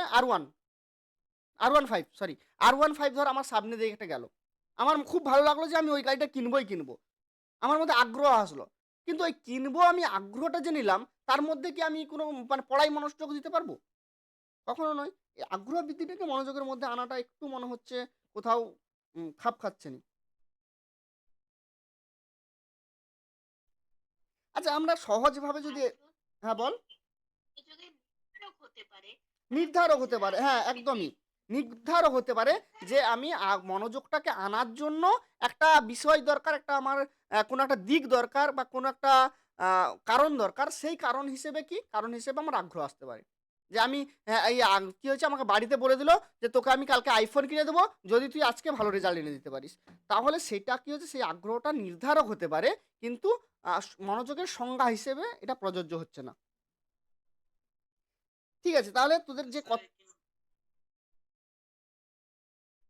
R15, সরি R15 ধর আমার সামনে দিয়ে একটা গেল। আমার খুব ভালো লাগলো যে আমি ওই গাড়িটা কিনবই কিনবো। আমার মধ্যে আগ্রহ আসলো। কিন্তু ওই কিনবো আমি আগ্রহটা যে নিলাম, তার মধ্যে কি আমি কোনো মানে পড়ায় মনোযোগ দিতে পারবো? কখনো নয়। এই আগ্রহ বৃদ্ধিটাকে মনোযোগের মধ্যে আনাটা একটু মনে হচ্ছে কোথাও খাপ খাচ্ছে না। আচ্ছা, আমরা সহজভাবে যদি আগ্রহ হ্যাঁ বল। মনোযোগের নির্ধারক হতে পারে। নির্ধারক হতে বলেছিলাম পারে, হ্যাঁ আগ্রহ বৃদ্ধি একদমই। নির্ধারক হতে পারে যে আমি মনোযোগটাকে আনার জন্য একটা বিষয় দরকার, একটা আমার কোনো একটা দিক দরকার বা কোনো একটা কারণ দরকার। সেই কারণ হিসেবে কি? কারণ হিসেবে আমার আগ্রহ আসতে পারে। যে আমি হ্যাঁ, এই কি হয়েছে আমাকে বাড়িতে বলে দিল যে তোকে আমি কালকে iPhone কিনে দেবো যদি তুই আজকে ভালো রেজাল্ট এনে দিতে পারিস। তাহলে সেটা কি হচ্ছে, সেই আগ্রহটা নির্ধারক হতে পারে, কিন্তু মনোযোগের সংজ্ঞা হিসেবে এটা প্রযোজ্য হচ্ছে না। ঠিক আছে, তাহলে তোদের যে স্যার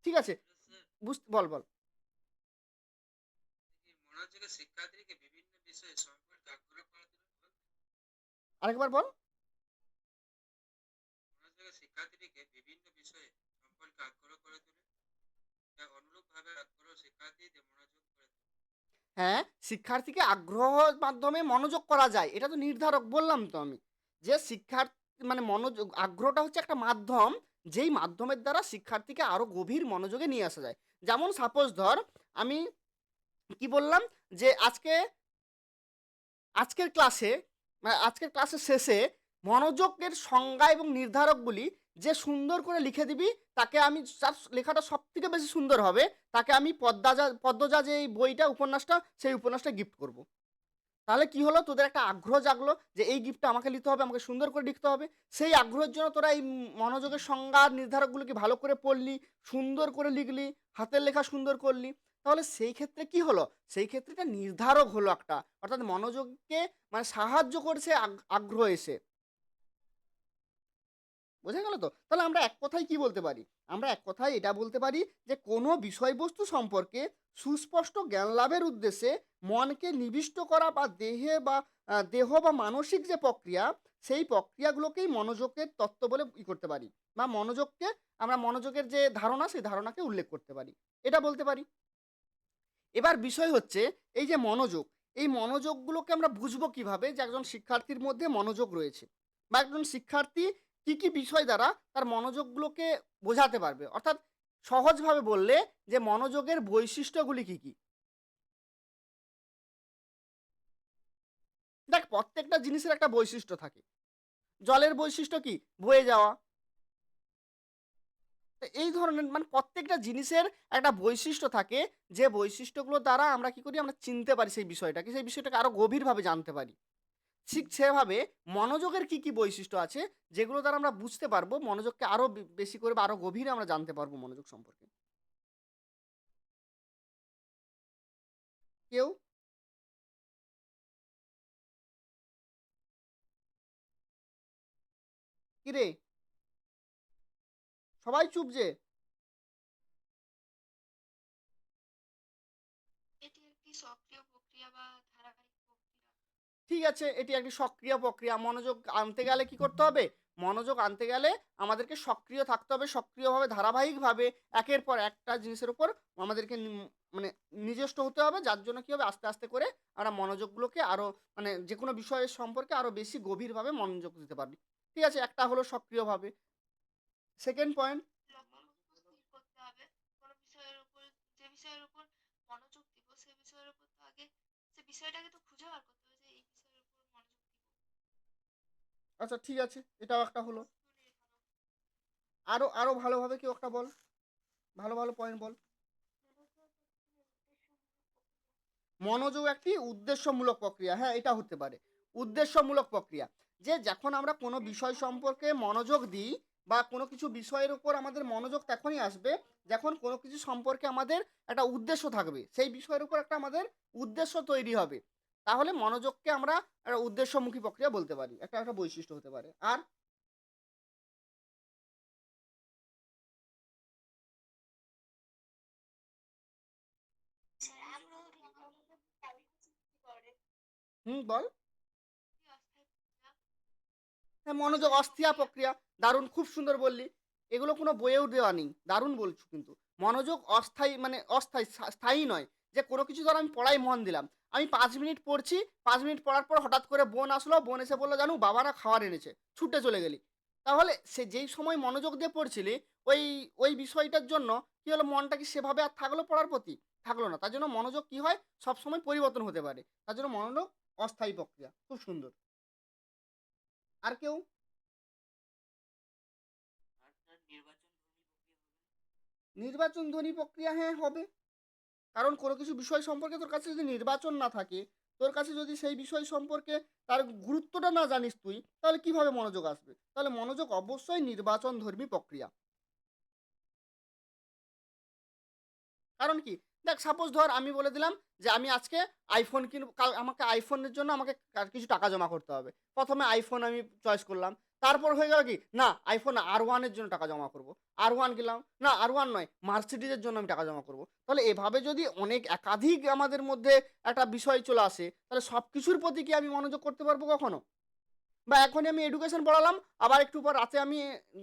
ঠিক আছে, স্যার বল বল। মনোযোগের শিক্ষার্থীকে বিভিন্ন বিষয়ে সম্পর্কে আগ্রহ করে তোলে। আরেকবার বল। মনোযোগের শিক্ষার্থীকে বিভিন্ন বিষয়ে সম্পর্কে আগ্রহ করে তোলে, যা অনুরূপভাবে আগ্রহ শিক্ষার্থীদের মনোযোগ করে তোলে। হ্যাঁ, শিক্ষার্থীকে আগ্রহের মাধ্যমে মনোযোগ করা যায়, এটা তো নির্ধারক বললাম তো আমি। যে শিক্ষার্থী মানে মনোযোগ, আগ্রহটা হচ্ছে একটা মাধ্যম, যেই মাধ্যমের দ্বারা শিক্ষার্থীকে আরো গভীর মনোযোগে নিয়ে আসা যায়। যেমন সাপোজ ধর আমি কি বললাম যে আজকের ক্লাসের শেষে মনোযোগের সংজ্ঞা এবং নির্ধারকগুলি যে সুন্দর করে লিখে দিবি, তাকে আমি, যার লেখাটা সব থেকে বেশি সুন্দর হবে, তাকে আমি পদ্মজা যে এই বইটা উপন্যাসটা, সেই উপন্যাসটা গিফট করব। তাহলে কি হলো, তোদের একটা আগ্রহ জাগলো যে এই গিফটটা আমাকে নিতে হবে, আমাকে সুন্দর করে লিখতে হবে। সেই আগ্রহের জন্য তোরা এই মনোযোগের সংজ্ঞা নির্ধারকগুলোকে ভালো করে পড়লি, সুন্দর করে লিখলি, হাতের লেখা সুন্দর করলি। তাহলে সেই ক্ষেত্রে কি হলো, সেই ক্ষেত্রে এটা নির্ধারক হলো একটা, অর্থাৎ মনোযোগকে মানে সাহায্য করছে আগ্রহ এসে। বোঝা গেল তো? তাহলে আমরা এক কথায় কি বলতে পারি? আমরা এক কথায় এটা বলতে পারি যে কোনো বিষয়বস্তু সম্পর্কে সুস্পষ্ট জ্ঞান লাভের উদ্দেশ্যে মনকে নিবিষ্ট করা বা দেহ বা মানসিক যে প্রক্রিয়া, সেই প্রক্রিয়াগুলোকেই মনোযোগের তত্ত্ব বলে করতে পারি, বা মনোযোগকে আমরা মনোযোগের যে ধারণা, সেই ধারণাকে উল্লেখ করতে পারি। এটা বলতে পারি। এবার বিষয় হচ্ছে এই যে মনোযোগ, এই মনোযোগগুলোকে আমরা বুঝবো কিভাবে যে একজন শিক্ষার্থীর মধ্যে মনোযোগ রয়েছে, বা একজন শিক্ষার্থী কি কি বিষয় দ্বারা তার মনোযোগগুলোকে বোঝাতে পারবে, অর্থাৎ সহজভাবে বললে যে মনোযোগের বৈশিষ্ট্যগুলি কি কি। দেখ, প্রত্যেকটা জিনিসের একটা বৈশিষ্ট্য থাকে। জলের বৈশিষ্ট্য কি? বয়ে যাওয়া। তো এই ধরনের মানে প্রত্যেকটা জিনিসের একটা বৈশিষ্ট্য থাকে, যে বৈশিষ্ট্যগুলো দ্বারা আমরা কি করি, আমরা চিনতে পারি সেই বিষয়টাকে আরো গভীরভাবে জানতে পারি। ঠিক সেভাবে মনোযোগের কি কি বৈশিষ্ট্য আছে, যেগুলো দ্বারা আমরা বুঝতে পারবো মনোযোগকে আরো বেশি করে বা আরো গভীরে আমরা জানতে পারবো মনোযোগ সম্পর্কে। কেউ? কিরে, সবাই চুপ যে? এটি একটি সক্রিয় প্রক্রিয়া বা ধারাবাহিক প্রক্রিয়া। ঠিক আছে, এটি একটি সক্রিয় প্রক্রিয়া। মনোযোগ আনতে গেলে কি করতে হবে? মনোযোগ আনতে গেলে আমাদেরকে সক্রিয় থাকতে হবে, সক্রিয়ভাবে ধারাবাহিকভাবে একের পর একটা জিনিসের উপর আমাদেরকে মানে নিজস্ব হতে হবে, যার জন্য কি হবে, আস্তে আস্তে করে আমরা মনোযোগগুলোকে আরো মানে যে কোনো বিষয়ের সম্পর্কে আরো বেশি গভীরভাবে মনোযোগ দিতে পারবি। ঠিক আছে, একটা হলো সক্রিয়ভাবে। Second point. লক্ষ্যবস্তু স্থির করতে হবে। বিষয়টাকে তো খুঁজে বার করতে হবে যে এই বিষয়ের উপর মনোযোগ দিব। আচ্ছা ঠিক আছে, এটাও একটা হলো। বস্তু নির্ধারণ। আরো আরো ভালোভাবে কেউ একটা বল, ভালো ভালো পয়েন্ট বল। মনোযোগ একটি উদ্দেশ্যমূলক প্রক্রিয়া, হ্যাঁ এটা হতে পারে উদ্দেশ্যমূলক প্রক্রিয়া। যে যখন আমরা কোনো বিষয় সম্পর্কে মনোযোগ দিই বা কোনো কিছু বিষয়ের উপর আমাদের মনোযোগ তখনই আসবে যখন কোনো কিছু সম্পর্কে আমাদের একটা উদ্দেশ্য থাকবে, সেই বিষয়ের উপর একটা আমাদের উদ্দেশ্য তৈরি হবে, তাহলে মনোযোগকে আমরা একটা উদ্দেশ্যমুখী প্রক্রিয়া বলতে পারি, একটা একটা বৈশিষ্ট্য হতে পারে। আর আগ্রহ সৃষ্টি করে। বল। কি অস্থায়ী প্রক্রিয়া? হ্যাঁ, মনোযোগ অস্থায়ী অস্থিয়া প্রক্রিয়া। প্রক্রিয়া। দারুণ, খুব সুন্দর বললি। এগুলো কোনো বইয়েও দেওয়া নেই, দারুণ বলছো কিন্তু। মনোযোগ অস্থায়ী মানে অস্থায়ী, স্থায়ী নয়। যে কোনো কিছু ধর আমি পড়াই মন দিলাম, আমি 5 মিনিট পড়ছি, 5 মিনিট পড়ার পর হঠাৎ করে বোন আসলো, বোন এসে বললো জানো বাবারা খাবার এনেছে, ছুটে চলে গেলি, তাহলে সে যেই সময় মনোযোগ দিয়ে পড়ছিলি ওই ওই বিষয়টার জন্য কি হলো, মনটা কি সেভাবে আর থাকলো পড়ার প্রতি? থাকলো না। তার জন্য মনোযোগ কি হয়, সবসময় পরিবর্তন হতে পারে, তার জন্য মনোযোগ অস্থায়ী প্রক্রিয়া। খুব সুন্দর। আর কেউ? নির্বাচন ধ্বনি প্রক্রিয়া, হ্যাঁ হবে। কারণ কোনো কিছু বিষয় সম্পর্কে তোর কাছে যদি নির্বাচন না থাকে, তোর কাছে যদি সেই বিষয় সম্পর্কে তার গুরুত্বটা না জানিস তুই, তাহলে কিভাবে মনোযোগ আসবে? তাহলে মনোযোগ অবশ্যই নির্বাচন ধর্মী প্রক্রিয়া। কারণ কি, দেখ সাপোজ ধর আমি বলে দিলাম যে আমি আজকে আইফোন কিনব, কাল আমাকে আইফোনের জন্য আমাকে কিছু টাকা জমা করতে হবে। প্রথমে আইফোন আমি চয়েস করলাম, তারপর হয়ে গেল কি না আইফোন R1-এর জন্য টাকা জমা করব, R1 গেলাম, না R1 নয় মার্সিডিজের জন্য আমি টাকা জমা করব। তাহলে এভাবে যদি অনেক একাধিক আমাদের মধ্যে একটা বিষয় চলে আসে, তাহলে সব কিছুর প্রতি কি আমি মনোযোগ করতে পারবো কখনো? বা এখনই আমি এডুকেশন পড়ালাম, আবার একটু পর রাতে আমি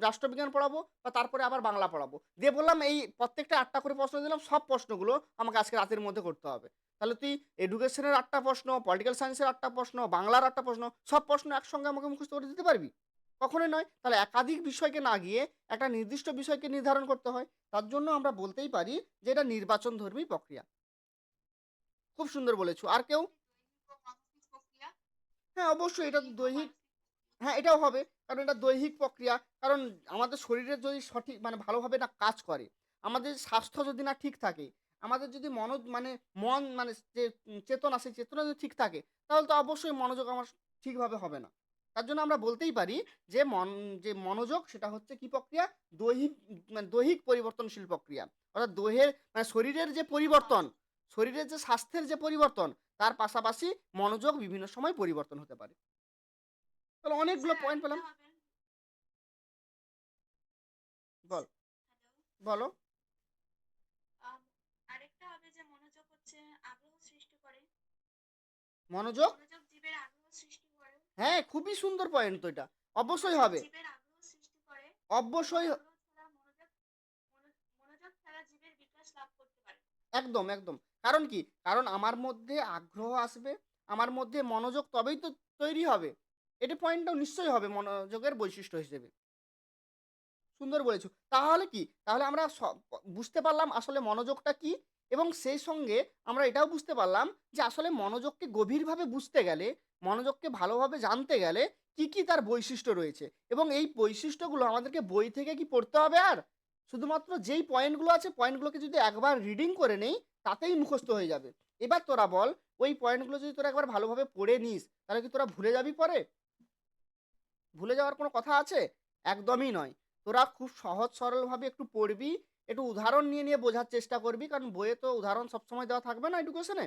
রাষ্ট্রবিজ্ঞান পড়াবো, বা তারপরে আবার বাংলা পড়াবো, দিয়ে বললাম এই প্রত্যেকটা 8টা করে প্রশ্ন দিলাম, সব প্রশ্নগুলো আমাকে আজকে রাতের মধ্যে করতে হবে। তাহলে তুই এডুকেশনের 8টা প্রশ্ন, পলিটিক্যাল সায়েন্সের 8টা প্রশ্ন, বাংলার 8টা প্রশ্ন, সব প্রশ্ন একসঙ্গে আমাকে মুখস্থ করে দিতে পারবি? কখনোই নয়। তাহলে একাধিক বিষয়কে না গিয়ে একটা নির্দিষ্ট বিষয়কে নির্ধারণ করতে হয়। তার জন্য আমরা বলতেই পারি যে এটা নির্বাচন ধর্মী প্রক্রিয়া। খুব সুন্দর বলেছো। আর কেউ? দৈহিক ও মানসিক প্রক্রিয়া। হ্যাঁ অবশ্যই, এটা তো দৈহিক ও দৈহিক। মানসিক প্রক্রিয়া। হ্যাঁ এটাও হবে, কারণ এটা দৈহিক প্রক্রিয়া। কারণ আমাদের শরীরের যদি সঠিক মানে ভালোভাবে না কাজ করে, আমাদের স্বাস্থ্য যদি না ঠিক থাকে, আমাদের যদি মানে মন মানে যে চেতনা, সেই চেতনা যদি ঠিক থাকে, তাহলে তো অবশ্যই মনোযোগ আমার ঠিকভাবে হবে না। তার জন্য আমরা বলতেই পারি যে যে মনোযোগ সেটা হচ্ছে কি প্রক্রিয়া, দৈহিক মানে দৈহিক পরিবর্তনশীল প্রক্রিয়া। অর্থাৎ দৈহের মানে শরীরের যে পরিবর্তন, শরীরের যে স্বাস্থ্যের যে পরিবর্তন, তার পাশাপাশি মনোযোগ বিভিন্ন সময় পরিবর্তন হতে পারে। তাহলে অনেকগুলো স্যার পয়েন্ট আরেকটা পেলাম। হবে। বল। হ্যালো। বলো। আম, আরেকটা হবে যে মনোযোগ হচ্ছে আগ্রহ সৃষ্টি করে। মনোযোগ, মনোযোগ জীবের আগ্রহ সৃষ্টি করে। হ্যাঁ খুবই সুন্দর পয়েন্ট তো এটা। অবশ্যই মনোযোগ হবে। জীবের আগ্রহ সৃষ্টি করে এবং অবশ্যই। আগ্রহ ছাড়া মনোযোগ ছাড়া জীবের বিকাশ লাভ করতে পারে না। একদম একদম। কারণ কি, কারণ আমার মধ্যে আগ্রহ আসবে, আমার মধ্যে মনোযোগ তবেই তো তৈরি হবে। এটা পয়েন্টটাও নিশ্চয়ই হবে মনোযোগের বৈশিষ্ট্য হিসেবে। সুন্দর বলেছো। তাহলে কি, তাহলে আমরা বুঝতে পারলাম আসলে মনোযোগটা কি, এবং সেই সঙ্গে আমরা এটাও বুঝতে পারলাম যে আসলে মনোযোগকে গভীরভাবে বুঝতে গেলে, মনোযোগকে ভালোভাবে জানতে গেলে কি কি তার বৈশিষ্ট্য রয়েছে, এবং এই বৈশিষ্ট্যগুলো আমাদেরকে বই থেকে কি পড়তে হবে আর, শুধুমাত্র যেই পয়েন্টগুলো আছে পয়েন্টগুলোকে যদি একবার রিডিং করে নেই তাতেই মুখস্থ হয়ে যাবে। এবার তোরা বল, ওই পয়েন্টগুলো যদি তোরা একবার ভালোভাবে পড়ে নিস, তাহলে কি তোরা ভুলে যাবি পরে? ভুলে যাওয়ার কোনো কথা আছে? একদমই নয়। তোরা খুব সহজ সরলভাবে একটু পড়বি, একটু উদাহরণ নিয়ে নিয়ে বোঝার চেষ্টা করবি, কারণ বইয়ে তো উদাহরণ সবসময় দেওয়া থাকবে না এডুকেশনে।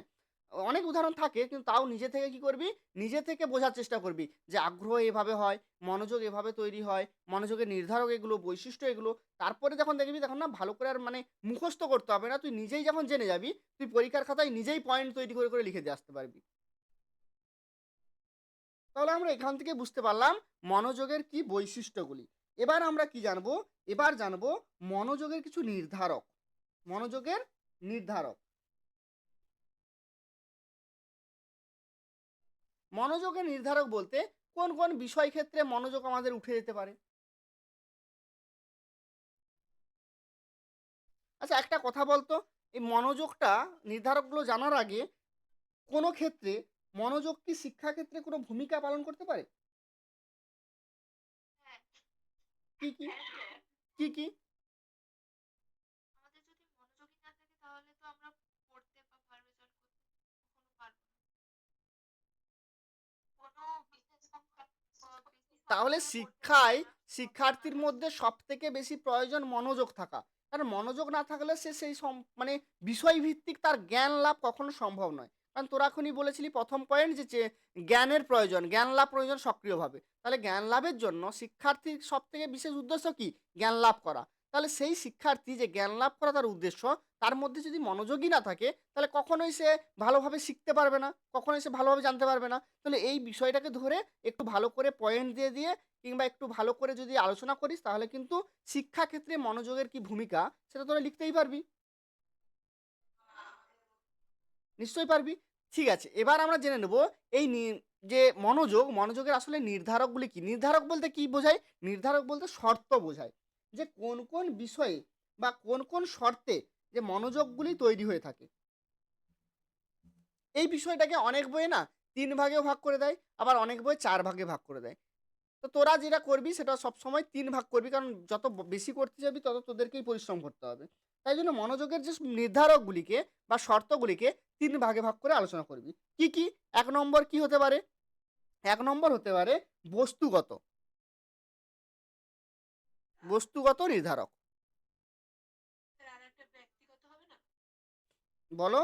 অনেক উদাহরণ থাকে কিন্তু তাও নিজে থেকে কি করবি, নিজে থেকে বোঝার চেষ্টা করবি যে আগ্রহ এভাবে হয়, মনোযোগ এভাবে তৈরি হয়, মনোযোগের নির্ধারক এগুলো, বৈশিষ্ট্য এগুলো। তারপরে যখন দেখবি তখন না ভালো করে আর মানে মুখস্থ করতে হবে না, তুই নিজেই যখন জেনে যাবি, তুই পরীক্ষার খাতায় নিজেই পয়েন্ট তৈরি করে করে লিখে দিয়ে আসতে পারবি। তাহলে আমরা এখান থেকে বুঝতে পারলাম মনোযোগের কি বৈশিষ্ট্যগুলি। এবার আমরা কি জানবো, এবার জানবো মনোযোগের কিছু নির্ধারক। মনোযোগের নির্ধারক। মনোযোগের নির্ধারক বলতে কোন কোন বিষয় ক্ষেত্রে মনোযোগ আমাদের উঠে যেতে পারে। আচ্ছা একটা কথা বলতো, এই মনোযোগটা নির্ধারকগুলো জানার আগে কোনো ক্ষেত্রে মনোযোগ কি শিক্ষাক্ষেত্রে কোনো ভূমিকা পালন করতে পারে? হ্যাঁ, কি, কি? হ্যাঁ, স্যার। কি, কি? আমাদের যদি মনোযোগই না থাকে তাহলে তো আমরা পড়তে বা ভালো রেজাল্ট করতে কখনো পারবো না। কোনো বিশেষ সংখ্যা বেশি তাহলে সংখ্যা নিয়ে পড়তে পারবো শিক্ষায় না। শিক্ষার্থীর মধ্যে সবথেকে বেশি প্রয়োজন মনোযোগ থাকা। কারণ মনোযোগ না থাকলে সে সেই মানে বিষয়ভিত্তিক তার জ্ঞান লাভ কখনো সম্ভব নয়। কারণ তোরা এখনই বলেছিলি ১ম পয়েন্ট যে জ্ঞানের প্রয়োজন, জ্ঞান লাভ প্রয়োজন সক্রিয়ভাবে। তাহলে জ্ঞান লাভের জন্য শিক্ষার্থীর সবথেকে বিশেষ উদ্দেশ্য কি? জ্ঞান লাভ করা। তাহলে সেই শিক্ষার্থী যে জ্ঞান লাভ করা তার উদ্দেশ্য, তার মধ্যে যদি মনোযোগই না থাকে, তাহলে কখনোই সে ভালোভাবে শিখতে পারবে না, কখনোই সে ভালোভাবে জানতে পারবে না। তাহলে এই বিষয়টাকে ধরে একটু ভালো করে পয়েন্ট দিয়ে কিংবা একটু ভালো করে যদি আলোচনা করিস তাহলে কিন্তু শিক্ষাক্ষেত্রে মনোযোগের কি ভূমিকা সেটা তোরা লিখতেই পারবি। নিশ্চয়ই পারবি। ঠিক আছে, এবার আমরা জেনে নেব এই যে মনোযোগের আসলে নির্ধারকগুলি কি। নির্ধারক বলতে কি বোঝায়? নির্ধারক বলতে শর্ত বোঝায়, যে কোন কোন বিষয়ে বা কোন কোন শর্তে যে মনোযোগগুলি তৈরি হয়ে থাকে। এই বিষয়টাকে অনেক বইয়ে না ৩ ভাগেও ভাগ করে দেয়, আবার অনেক বইয়ে ৪ ভাগে ভাগ করে দেয়। তো তোরা যেটা করবি সেটা সবসময় ৩ ভাগ করবি, কারণ যত বেশি করতে যাবি তত তোদেরকেই পরিশ্রম করতে হবে। তাই জন্য মনোযোগের যে নির্ধারকগুলিকে বা শর্তগুলিকে ৩ ভাগে ভাগ করে আলোচনা করবি। কি কি? ১ নম্বর কি হতে পারে? ১ নম্বর হতে পারে বস্তুগত, বস্তুগত নির্ধারক। স্যার আর একটা ব্যক্তিগত হবে না? বলো।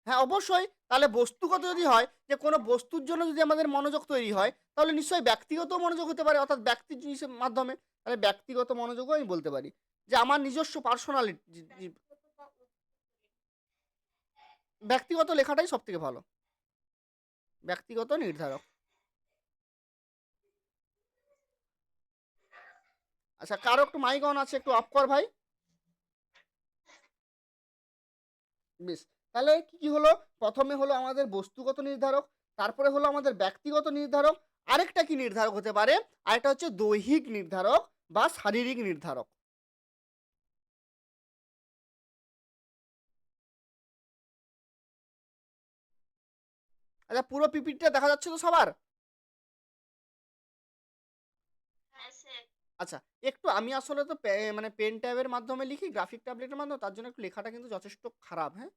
হ্যাঁ, অবশ্যই। তাহলে বস্তুগত যদি হয় যে কোনো বস্তুর জন্য যদি আমাদের মনোযোগ তৈরি হয়, তাহলে নিশ্চয়ই ব্যক্তিগত মনোযোগ হতে পারে, অর্থাৎ ব্যক্তির জিনিসের মাধ্যমে। তাহলে ব্যক্তিগত মনোযোগও আমি বলতে পারি যে আমার নিজস্ব পার্সোনালিটি। ব্যক্তিগত বা অভ্যন্তরীণ। ব্যক্তিগত লেখাটাই সব থেকে ভালো, ব্যক্তিগত নির্ধারক। আচ্ছা, কারো একটু মাইক অন আছে, একটু অফ কর ভাই। বেশ, তাহলে কি কি হলো? প্রথমে হলো আমাদের বস্তুগত নির্ধারক, তারপরে হলো আমাদের ব্যক্তিগত নির্ধারক। আরেকটা কি নির্ধারক হতে পারে? আরেকটা হচ্ছে দৈহিক নির্ধারক বা শারীরিক নির্ধারক। আচ্ছা, পুরো পিপিটিটা দেখা যাচ্ছে তো সবার? হ্যাঁ, স্যার। আচ্ছা, একটু আমি আসলে তো মানে পেন ট্যাবের মাধ্যমে লিখি, গ্রাফিক ট্যাবলেটের মাধ্যমে, তার জন্য একটু লেখাটা কিন্তু যথেষ্ট খারাপ। হ্যাঁ,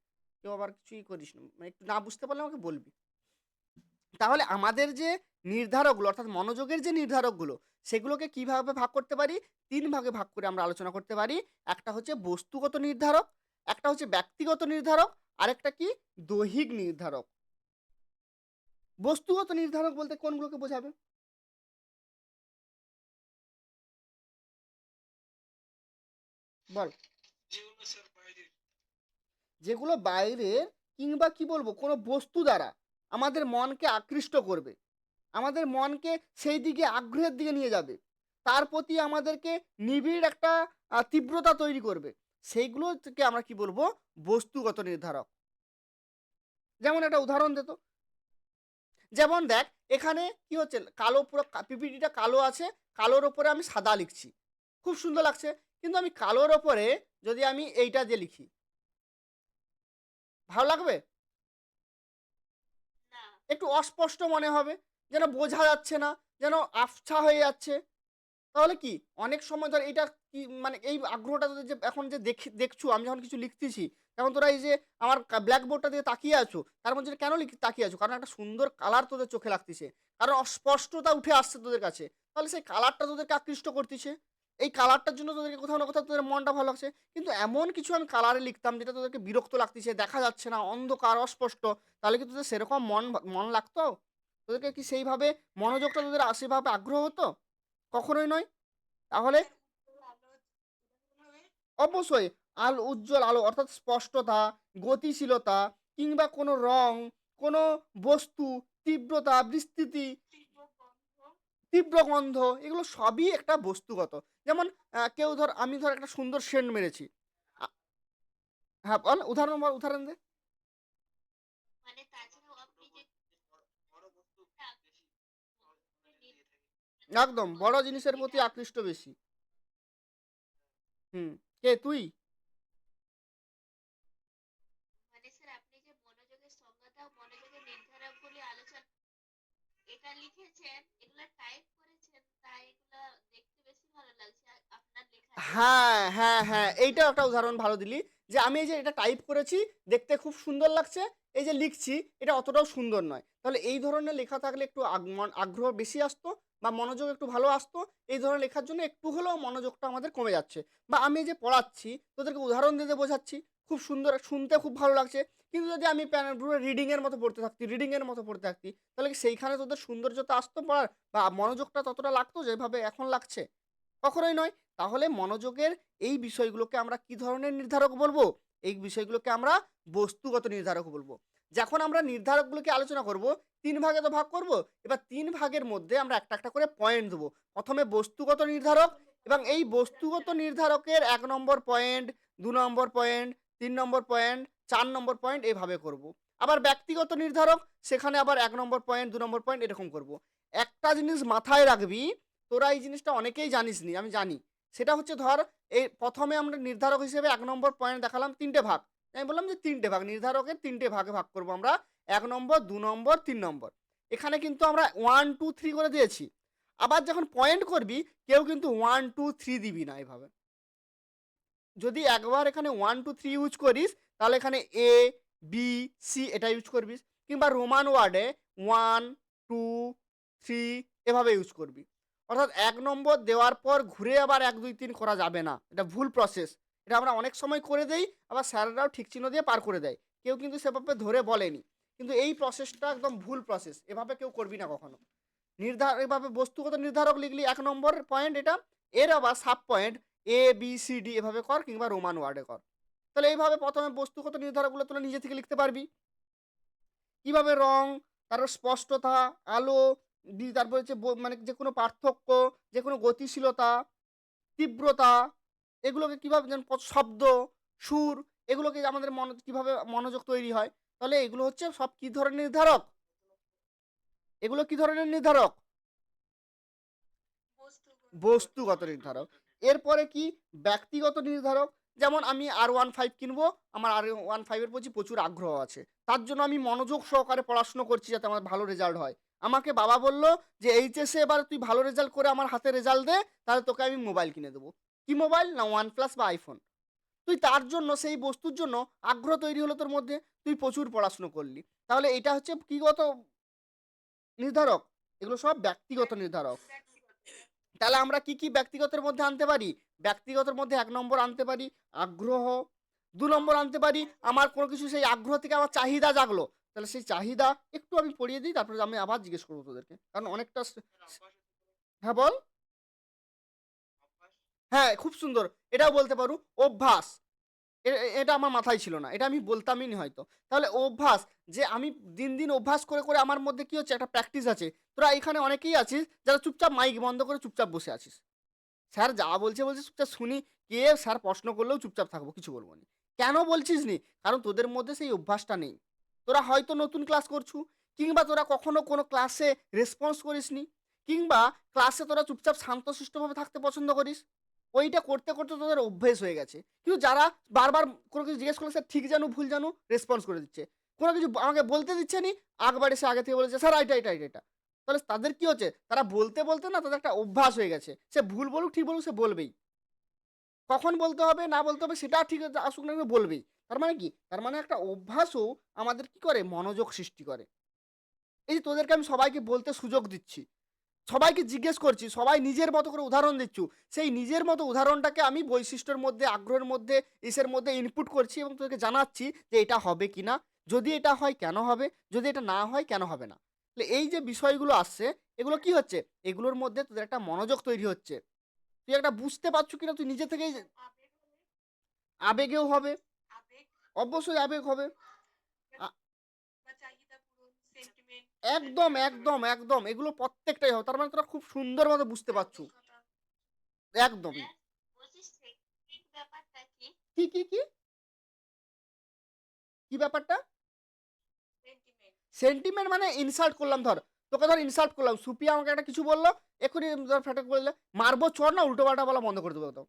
কেউ আবার কিছুই করিস না, মানে একটু না বুঝতে পারলে আমাকে বলবি। তাহলে আমাদের যে নির্ধারকগুলো, অর্থাৎ মনোযোগের যে নির্ধারকগুলো, সেগুলোকে কিভাবে ভাগ করতে পারি? ৩ ভাগে ভাগ করে আমরা আলোচনা করতে পারি। একটা হচ্ছে বস্তুগত নির্ধারক, একটা হচ্ছে ব্যক্তিগত নির্ধারক, আরেকটা কি? দৈহিক নির্ধারক। বস্তুগত নির্ধারক বলতে কোনগুলোকে বোঝাবে? বল। যেগুলো বাইরের কিংবা কি বলবো কোনো বস্তু দ্বারা আমাদের মনকে আকৃষ্ট করবে, আমাদের মনকে সেই দিকে আগ্রহের দিকে নিয়ে যাবে, তার প্রতি আমাদেরকে নিবিড় একটা তীব্রতা তৈরি করবে, সেইগুলোকে আমরা কি বলবো? বস্তুগত নির্ধারক। যেমন একটা উদাহরণ দে তো। যেমন দেখ, এখানে কি হচ্ছে, কালো পুরো পিপিটিটা কালো আছে, কালোর ওপরে আমি সাদা লিখছি, খুব সুন্দর লাগছে। কিন্তু আমি কালোর ওপরে যদি আমি এইটা দিয়ে লিখি, ভালো লাগবে? না। একটু অস্পষ্ট মনে হবে, যেন বোঝা যাচ্ছে না, যেন আবছা হয়ে যাচ্ছে। তাহলে কি অনেক সময় ধর এটা কি মানে এই আগ্রহটা তোদের যে এখন যে দেখছো আমি যখন কিছু লিখতেছি, তখন তোরা এই যে আমার ব্ল্যাকবোর্ডটা দিয়ে তাকিয়ে আছো, তার মধ্যে কেন তাকিয়ে আছো? কারণ একটা সুন্দর কালার তোদের চোখে লাগতেছে, কারণ অস্পষ্টতা উঠে আসছে তোদের কাছে। তাহলে সেই কালারটা তোদেরকে আকৃষ্ট করতেছে, এই কালারটার জন্য তোদেরকে কোথাও না কোথাও তোদের মনটা ভালো লাগছে। কিন্তু এমন কিছু আমি কালারে লিখতাম যেটা তোদেরকে বিরক্ত লাগতেছে, দেখা যাচ্ছে না, অন্ধকার, অস্পষ্ট, তাহলে কি তোদের সেরকম মন মন লাগতো? তোদেরকে কি সেইভাবে মনোযোগটা তোদের সেভাবে আগ্রহ হতো? কখনোই নয়। তাহলে স্যার উজ্জ্বল আলো উদাহরণ হবে? অবশ্যই আলো, উজ্জ্বল আলো অর্থাৎ স্পষ্টতা, গতিশীলতা, কিংবা কোনো রং, কোনো বস্তু, তীব্রতা, বিস্তৃতি, তীব্র গন্ধ। তীব্র গন্ধ, এগুলো সবই একটা বস্তুগত। যেমন কেউ ধর, আমি ধর একটা সুন্দর সেন্ট মেরেছি। আ- হ্যাঁ বল, উদাহরণ বল, উদাহরণ দে। মানে তাছাড়াও আপনি যে একদম বড় জিনিসের প্রতি আকৃষ্ট বেশি। হুম। কে তুই? মানে স্যার আপনি যে মনোযোগের সংজ্ঞাটা, মনোযোগের লিখেছেন, এগুলা টাইপ করেছেন, তাই এগুলা দেখতে বেশি ভালো লাগছে আপনার লেখা থেকে। হ্যাঁ, হ্যাঁ, হ্যাঁ, এইটাও একটা উদাহরণ ভালো দিলি যে আমি এই যে এটা টাইপ করেছি, দেখতে খুব সুন্দর লাগছে। এই যে লিখছি, এটা অতটাও সুন্দর নয়। তাহলে এই ধরনের লেখা থাকলে একটু আগ্রহ বেশি আসতো বা মনোযোগ একটু ভালো আসতো। এই ধরনের লেখার জন্য একটু হলেও মনোযোগটা আমাদের কমে যাচ্ছে। বা আমি এই যে পড়াচ্ছি, তোদেরকে উদাহরণ দিয়ে বোঝাচ্ছি, খুব সুন্দর শুনতে খুব ভালো লাগছে। কিন্তু যদি আমি পুরো রিডিংয়ের মতো পড়তে থাকতি, রিডিংয়ের মতো পড়তে থাকতি, তাহলে কি সেইখানে তোদের সৌন্দর্যতা আসতো পড়ার বা মনোযোগটা ততটা লাগতো যেভাবে এখন লাগছে? কখনোই নয়। তাহলে মনোযোগের এই বিষয়গুলোকে আমরা কি ধরনের নির্ধারক বলবো? এই বিষয়গুলোকে আমরা বস্তুগত নির্ধারক বলবো। যখন আমরা নির্ধারকগুলোকে আলোচনা করব, ৩ ভাগে তো ভাগ করব। এবার ৩ ভাগের মধ্যে আমরা একটা করে পয়েন্ট দেবো। প্রথমে বস্তুগত নির্ধারক এবং এই বস্তুগত নির্ধারকের ১ নম্বর পয়েন্ট, ২ নম্বর পয়েন্ট, ৩ নম্বর পয়েন্ট, ৪ নম্বর পয়েন্ট এভাবে করব। আবার ব্যক্তিগত নির্ধারক, সেখানে আবার ১ নম্বর পয়েন্ট, ২ নম্বর পয়েন্ট এরকম করব। একটা জিনিস মাথায় রাখবি, তোরা এই জিনিসটা অনেকেই জানিস নি, আমি জানি। সেটা হচ্ছে ধর, এই প্রথমে আমরা নির্ধারক হিসেবে ১ নম্বর পয়েন্ট দেখালাম ৩ টে ভাগ। আমি বললাম যে ৩ টে ভাগ, নির্ধারকের ৩ টে ভাগে ভাগ করব আমরা। ১ নম্বর, ২ নম্বর, ৩ নম্বর। এখানে কিন্তু আমরা ১, ২, ৩ করে দিয়েছি। আবার যখন পয়েন্ট করবি, কেউ কিন্তু ১, ২, ৩ দিবি না এভাবে। যদি একবার এখানে 1, 2, 3 ইউজ করিস, তাহলে এখানে এ, বি, সি এটা ইউজ করবি। কিংবা রোমান ওয়ার্ডে 1, 2, 3 এভাবে ইউজ করবি। অর্থাৎ ১ নম্বর দেওয়ার পর ঘুরে আবার ১, ২, ৩ করা যাবে না। এটা ভুল প্রসেস। এটা আমরা অনেক সময় করে দেই, আবার স্যারেরাও ঠিক চিহ্ন দিয়ে পার করে দেয়। কেউ কিন্তু সেভাবে ধরে বলেনি। কিন্তু এই প্রসেসটা একদম ভুল প্রসেস। এভাবে কেউ করবি না কখনো। এভাবে বস্তুগত নির্ধারক লিখলি ১ নম্বর পয়েন্ট এটা। এর আবার সাব পয়েন্ট এ, বি, সি, ডি এভাবে কর কিংবা রোমান ওয়ার্ডে কর। তাহলে এইভাবে প্রথমে বস্তুগত নির্ধারকগুলো তোরা নিজে থেকে লিখতে পারবি। কিভাবে রং, তারপর স্পষ্টতা, আলো, তারপর হচ্ছে মানে যে কোনো পার্থক্য, যে কোনো গতিশীলতা, তীব্রতা, এগুলোকে কিভাবে যেন শব্দ, সুর, এগুলোকে আমাদের কিভাবে মনোযোগ তৈরি হয়। তাহলে এগুলো হচ্ছে সব কি ধরনের নির্ধারক? এগুলো কি ধরনের নির্ধারক? বস্তুগত নির্ধারক। এরপরে কি? ব্যক্তিগত নির্ধারক। যেমন আমি R15 কিনবো, আমার R15 এর প্রতি প্রচুর আগ্রহ আছে। তার জন্য আমি মনোযোগ সহকারে পড়াশোনা করছি যাতে আমার ভালো রেজাল্ট হয়। আমাকে বাবা বলল যে এইচএসে এবার তুই ভালো রেজাল্ট করে আমার হাতে রেজাল্ট দে, তাহলে তোকে আমি মোবাইল কিনে দেবো। কি মোবাইল? না OnePlus বা iPhone। তুই তার জন্য, সেই বস্তুর জন্য আগ্রহ তৈরি হলো তোর মধ্যে, তুই প্রচুর পড়াশুনো করলি। তাহলে এটা হচ্ছে কিগত নির্ধারক? এগুলো সব ব্যক্তিগত নির্ধারক। তাহলে আমরা কি কি ব্যক্তিগতের মধ্যে আনতে পারি? ব্যক্তিগতের মধ্যে ১ নম্বর আনতে পারি আগ্রহ। ২ নম্বর আনতে পারি আমার কোনো কিছু, সেই আগ্রহ থেকে আমার চাহিদা জাগলো। তাহলে সেই চাহিদা একটু আমি পড়িয়ে দিই, তারপরে আমি আবার জিজ্ঞেস করবো তোদেরকে। কারণ অনেকটা হ্যাঁ বল। হ্যাঁ, খুব সুন্দর। এটাও বলতে পারো অভ্যাস। এটা আমার মাথায় ছিল না। এটা আমি বলতামই নি হয়তো। তাহলে অভ্যাস, যে আমি দিন, দিন অভ্যাস করে আমার মধ্যে কি হচ্ছে? একটা প্র্যাকটিস আছে। তোরা এখানে অনেকেই আছিস যারা চুপচাপ মাইক বন্ধ করে চুপচাপ বসে আছিস। স্যার যা বলছে চুপচাপ শুনি। কে স্যার প্রশ্ন করলেও চুপচাপ থাকবো, কিছু বলবো না। কেন বলছিস নি? কারণ তোদের মধ্যে সেই অভ্যাসটা নেই। তোরা হয়তো নতুন ক্লাস করছু, কিংবা তোরা কখনো কোনো ক্লাসে রেসপন্স করিসনি, কিংবা ক্লাসে তোরা চুপচাপ শান্তশিষ্টভাবে থাকতে পছন্দ করিস। ওইটা করতে তোদের অভ্যেস হয়ে গেছে। কিন্তু যারা বারবার কোনো কিছু জিজ্ঞেস করলে স্যার ঠিক জানু ভুল জানু রেসপন্স করে দিচ্ছে। কোনো কিছু আমাকে বলতে দিচ্ছে নি, একবারে সে আগে থেকে বলেছে স্যার এটা। তাহলে তাদের কি হচ্ছে? তারা বলতে না তাদের একটা অভ্যাস হয়ে গেছে। সে ভুল বলুক ঠিক বলুক সে বলবেই। কখন বলতে হবে না বলতে হবে সেটা ঠিক আসুক না বলবেই। তার মানে কি? তার মানে একটা অভ্যাসও আমাদের কি করে? মনোযোগ সৃষ্টি করে। এই যে তোদেরকে আমি সবাইকে বলতে সুযোগ দিচ্ছি, সবাইকে জিজ্ঞেস করছি, সবাই নিজের মতো করে উদাহরণ দিচ্ছু। সেই নিজের মতো উদাহরণটাকে আমি বৈশিষ্ট্যের মধ্যে, আগ্রহের মধ্যে, ইসের মধ্যে ইনপুট করছি এবং তোদেরকে জানাচ্ছি যে এটা হবে কিনা, যদি এটা হয় কেন হবে, যদি এটা না হয় কেন হবে না। তাহলে এই যে বিষয়গুলো আসছে, এগুলো কি হচ্ছে? এগুলোর মধ্যে তোদের একটা মনোযোগ তৈরি হচ্ছে। তুই একটা বুঝতে পারছো কিনা তুই নিজে থেকেই। আবেগেও হবে, অবশ্যই আবেগ হবে। আ- একদম এগুলো প্রত্যেকটাই হবে। তার মানে তোরা খুব সুন্দর মতো বুঝতে পারছো। একদমই। স্যার, বলছি সেন্টিমেন্ট ব্যাপারটা কি? কি কি কি কি ব্যাপারটা? সেন্টিমেন্ট মানে ইনসাল্ট করলাম, ধর তোকে ধর ইনসাল্ট করলাম, সুপিয়া আমাকে একটা কিছু বললো, এক্ষুনি ধর ফেটে বললে মারবো চড় না উল্টো পাল্টা বলা বন্ধ করে দেবো একদম।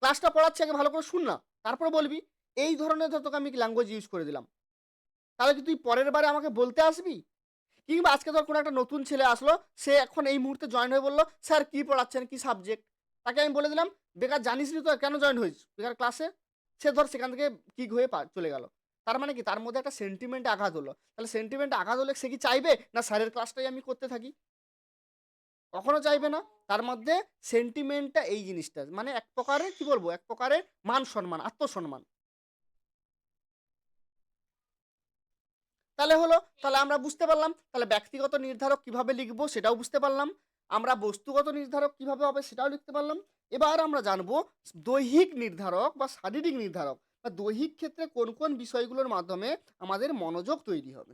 ক্লাসটা পড়াচ্ছি আগে ভালো করে শুন না, তারপরে বলবি। এই ধরনের ধর তোকে আমি ল্যাঙ্গুয়েজ ইউজ করে দিলাম। তাহলে কি তুই পরের বারে আমাকে বলতে আসবি? কিংবা আজকে ধর কোনো একটা নতুন ছেলে আসলো, সে এখন এই মুহূর্তে জয়েন হয়ে বলল, স্যার কি পড়াচ্ছেন, কি সাবজেক্ট? তাকে আমি বলে দিলাম, বেকার জানিস নি তো কেন জয়েন হয়েছিস বেকার ক্লাসে? সে ধর সেখান থেকে কিক হয়ে চলে গেল। তার মানে কি, তার মধ্যে একটা সেন্টিমেন্টে আঘাত হলো। তাহলে সেন্টিমেন্টে আঘাত হলে সে কি চাইবে না স্যারের ক্লাসটাই আমি করতে থাকি? কখনো চাইবে না। তার মধ্যে সেন্টিমেন্টটা এই জিনিসটা মানে এক প্রকারের কি বলবো, এক প্রকারের মান সম্মান, আত্মসম্মান। তাহলে হলো, তাহলে আমরা বুঝতে পারলাম তাহলে ব্যক্তিগত নির্ধারক কিভাবে লিখবো সেটাও বুঝতে পারলাম, আমরা বস্তুগত নির্ধারক কিভাবে হবে সেটাও লিখতে পারলাম। এবার আমরা জানবো দৈহিক নির্ধারক বা শারীরিক নির্ধারক বা দৈহিক ক্ষেত্রে কোন কোন বিষয়গুলোর মাধ্যমে আমাদের মনোযোগ তৈরি হবে।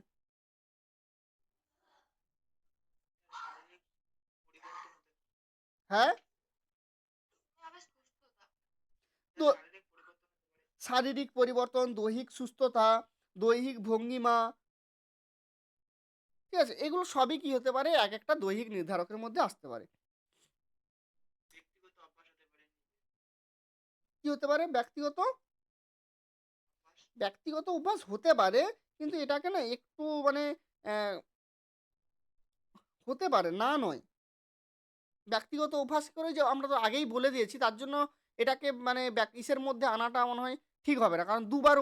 শারীরিক পরিবর্তন হতে হ্যাঁ, আবার সুস্থতা। তো শারীরিক পরিবর্তন হতে পারে। শারীরিক পরিবর্তন, দৈহিক সুস্থতা, দৈহিক ভঙ্গিমা, ঠিক আছে, এগুলো সবই কি হতে পারে, এক একটা দৈহিক নির্ধারকের মধ্যে আসতে পারে। ব্যক্তিগত অভ্যাস হতে পারে। কি হতে পারে? ব্যক্তিগত অভ্যাস। ব্যক্তিগত অভ্যাস হতে পারে, কিন্তু এটাকে না একটু মানে হতে পারে, না নয়। ব্যক্তিগত অভ্যাস করে যে আমরা তো আগেই বলে দিয়েছি, তার জন্য এটাকে মানে ইসের মধ্যে আনাটা মনে হয় ঠিক হবে না। কারণ দুবার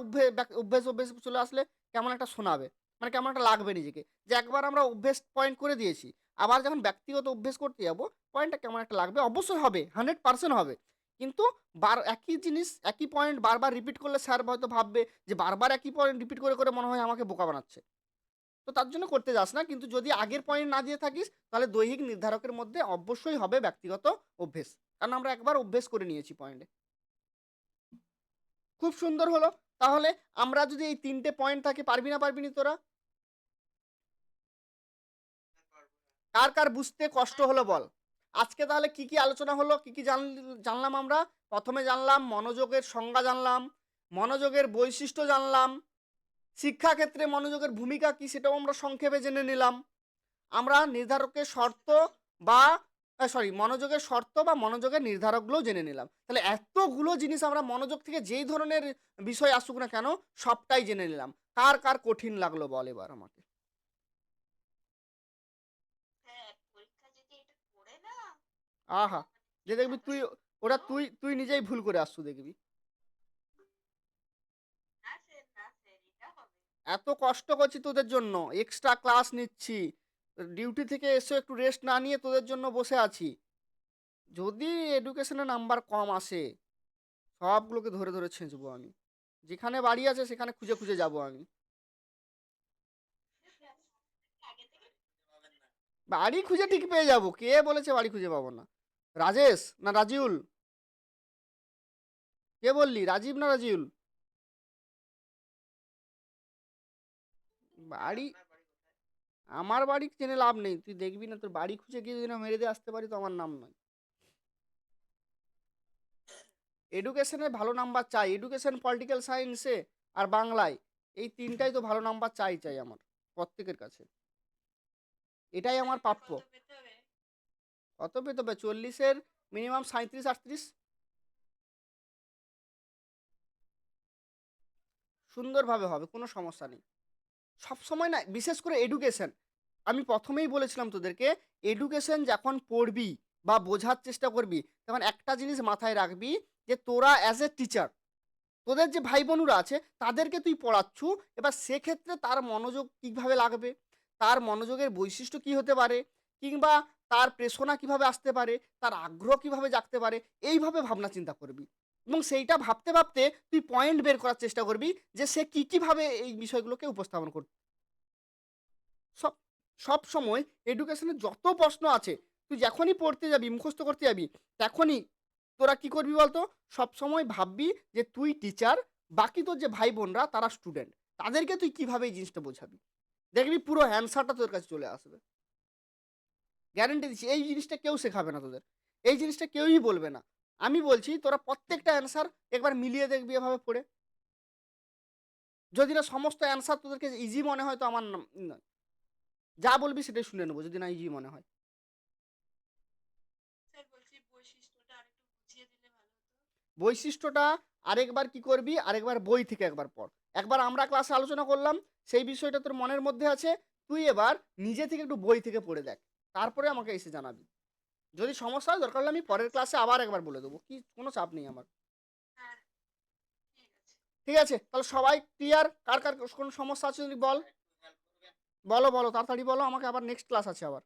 অভ্যেস অভ্যেস চলে আসলে কেমন একটা শোনাবে, মানে কেমন একটা লাগবে নিজেকে, যে একবার আমরা অভ্যেস পয়েন্ট করে দিয়েছি, আবার যখন ব্যক্তিগত অভ্যেস করতে যাবো পয়েন্টটা কেমন একটা লাগবে। অবশ্যই হবে, 100% হবে, কিন্তু একই জিনিস একই পয়েন্ট বারবার রিপিট করলে স্যার হয়তো ভাববে যে বারবার একই পয়েন্ট রিপিট করে করে মনে হয় আমাকে বোকা বানাচ্ছে। তো তার জন্য করতে যাস না, কিন্তু যদি আগের পয়েন্ট না দিয়ে থাকিস তাহলে দৈহিক নির্ধারকের মধ্যে অবশ্যই হবে ব্যক্তিগত অভ্যেস, কারণ আমরা একবার অভ্যেস করে নিয়েছি পয়েন্টে। খুব সুন্দর হলো। তাহলে আমরা যদি এই 3টে পয়েন্ট থাকে, পারবি না পারবি নি তোরা? হ্যাঁ, পারবো। কার কার বুঝতে কষ্ট হলো বল? আজকে তাহলে কি কি আলোচনা হলো, কি কি জানলাম আমরা? প্রথমে জানলাম মনোযোগের সংজ্ঞা, জানলাম মনোযোগের বৈশিষ্ট্য, জানলাম শিক্ষাক্ষেত্রে মনোযোগের ভূমিকা কি সেটাও আমরা সংক্ষেপে জেনে নিলাম। আমরা নির্ধারকের শর্ত বা মনোযোগের শর্ত বা মনোযোগের নির্ধারকগুলোও জেনে নিলাম। তাহলে এতগুলো জিনিস আমরা মনোযোগ থেকে যেই ধরনের বিষয় আসুক না কেন সবটাই জেনে নিলাম। কার কার কঠিন লাগলো বল এবার আমাকে? স্যার পরীক্ষা যদি এটা করে না, আহা, যে দেখবি তুই, ওটা তুই তুই নিজেই ভুল করে আসছু দেখবি। না স্যার, না স্যার, এটা হবে। এত কষ্ট করছি তোদের জন্য, এক্সট্রা ক্লাস নিচ্ছি, ডিউটি থেকে এসে একটু রেস্ট না নিয়ে তোদের জন্য বসে আছি। যদি এডুকেশনে নাম্বার কম আসে সবগুলোকে ধরে ধরে ছেঁচবো আমি, যেখানে বাড়ি আছে সেখানে খুঁজে খুঁজে যাব আমি। আগে থেকে পাবেন না। বাড়ি খুঁজে ঠিক পেয়ে যাব, কে বলেছে বাড়ি খুঁজে পাবো না? রাজেশ না রাজিউল? কে বললি, রাজীব না রাজিউল? বাড়ি, আপনার বাড়ি কোথায়? আমার বাড়ি জেনে লাভ নেই, তুই দেখবি না তোর বাড়ি খুঁজে গিয়ে যদি না মেরে দিয়ে আসতে পারি তো আমার নাম নয়। এডুকেশনে ভালো নাম্বার চাই, এডুকেশন, পলিটিক্যাল সায়েন্সে আর বাংলায়, এই তিনটাই তো ভালো নাম্বার চাই চাই আমার প্রত্যেকের কাছে, এটাই আমার প্রাপ্য। কত পেতে হবে? কত পেতে হবে? 40-এর মিনিমাম 37-38। সুন্দরভাবে হবে, কোনো সমস্যা নেই। সবসময় না, বিশেষ করে এডুকেশন, আমি প্রথমেই বলেছিলাম তোদেরকে, এডুকেশন যখন পড়বি বা বোঝার চেষ্টা করবি তখন একটা জিনিস মাথায় রাখবি, যে তোরা অ্যাজ এ টিচার, তোদের যে ভাই বোনুরা আছে তাদেরকে তুই পড়াচ্ছু, এবার সেক্ষেত্রে তার মনোযোগ কীভাবে লাগবে, তার মনোযোগের বৈশিষ্ট্য কী হতে পারে, কিংবা তার প্রেষণা কিভাবে আসতে পারে, তার আগ্রহ কিভাবে জাগতে পারে, এইভাবে ভাবনা চিন্তা করবি। এবং সেইটা ভাবতে ভাবতে তুই পয়েন্ট বের করার চেষ্টা করবি যে সে কী কীভাবে এই বিষয়গুলোকে উপস্থাপন করবে। সব সব সময় এডুকেশনের যত প্রশ্ন আছে তুই যখনই পড়তে যাবি, মুখস্থ করতে যাবি, তখনই তোরা কি করবি বলতো, সব সময় ভাববি যে তুই টিচার, বাকি তোর যে ভাই বোনরা তারা স্টুডেন্ট, তাদেরকে তুই কিভাবে এই জিনিসটা বোঝাবি, দেখবি পুরো অ্যান্সারটা তোর কাছে চলে আসবে। গ্যারেন্টি দিচ্ছি, এই জিনিসটা কেউ শেখাবে না তোদের, এই জিনিসটা কেউই বলবে না। আমি বলছি তোরা প্রত্যেকটা অ্যান্সার একবার মিলিয়ে দেখবি এভাবে পড়ে, যদি না সমস্ত অ্যান্সার তোদেরকে ইজি মনে হয় তো আমার নয়, যা বলবি সেটাই শুনে নেবো যদি না ইজি মনে হয়। স্যার বলছি বৈশিষ্ট্যটা আরেকটু বুঝিয়ে দিলে ভালো হতো। বৈশিষ্ট্যটা আরেকবার কি করবি, আরেকবার বই থেকে একবার পড়। একবার আমরা ক্লাসে আলোচনা করলাম, সেই বিষয়টা তোর মনের মধ্যে আছে, তুই এবার নিজে থেকে একটু বই থেকে পড়ে দেখ, তারপরে আমাকে এসে জানাবি। যদি সমস্যা হয় দরকার হলে আমি পরের ক্লাসে আবার একবার বলে দেবো, কি কোনো চাপ নেই আমার। হ্যাঁ, ঠিক আছে। ঠিক আছে, তাহলে সবাই ক্লিয়ার? কার কার কোনো সমস্যা আছে যদি বল, বলো বলো তাড়াতাড়ি বলো, আমাকে আবার নেক্সট ক্লাস আছে আবার।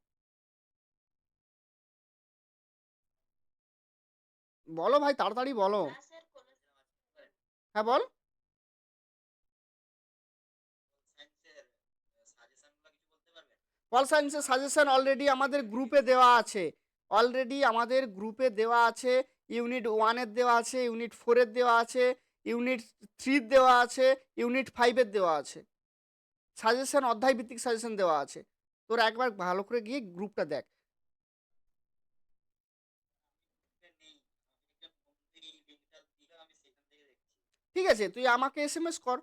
বলো ভাই তাড়াতাড়ি বলো। না স্যার, কোনো হ্যাঁ বল। পল সায়েন্সের সাজেশন অলরেডি আমাদের গ্রুপে দেওয়া আছে, অলরেডি আমাদের গ্রুপে দেওয়া আছে। ইউনিট 1-এর দেওয়া আছে, ইউনিট 4-এর দেওয়া আছে, ইউনিট 3-র দেওয়া আছে, ইউনিট 5-এর দেওয়া আছে। সাজেশন অধ্যায় ভিত্তিক সাজেশন দেওয়া আছে। তোরা একবার ভালো করে গিয়ে গ্রুপটা দেখ। ঠিক আছে, তুই আমাকে এসএমএস কর,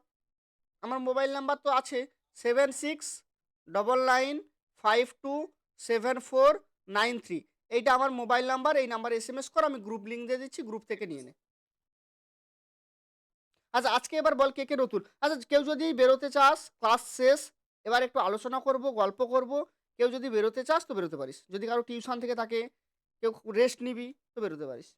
আমার মোবাইল নাম্বার তো আছে 7699527493। এইটা আমার মোবাইল নাম্বার, এই নাম্বারে এসএমএস কর, আমি গ্রুপ লিঙ্ক দিয়ে দিচ্ছি, গ্রুপ থেকে নিয়ে নে। আচ্ছা আজকে এবার বল কে কে নতুন। আচ্ছা কেউ যদি বেরোতে চাস, ক্লাস শেষ, এবার একটু আলোচনা করব, গল্প করব। কেউ যদি বেরোতে চাস তো বেরোতে পারিস, যদি কারো টিউশন থেকে থাকে, কেউ রেস্ট নিবি তো বেরোতে পারিস।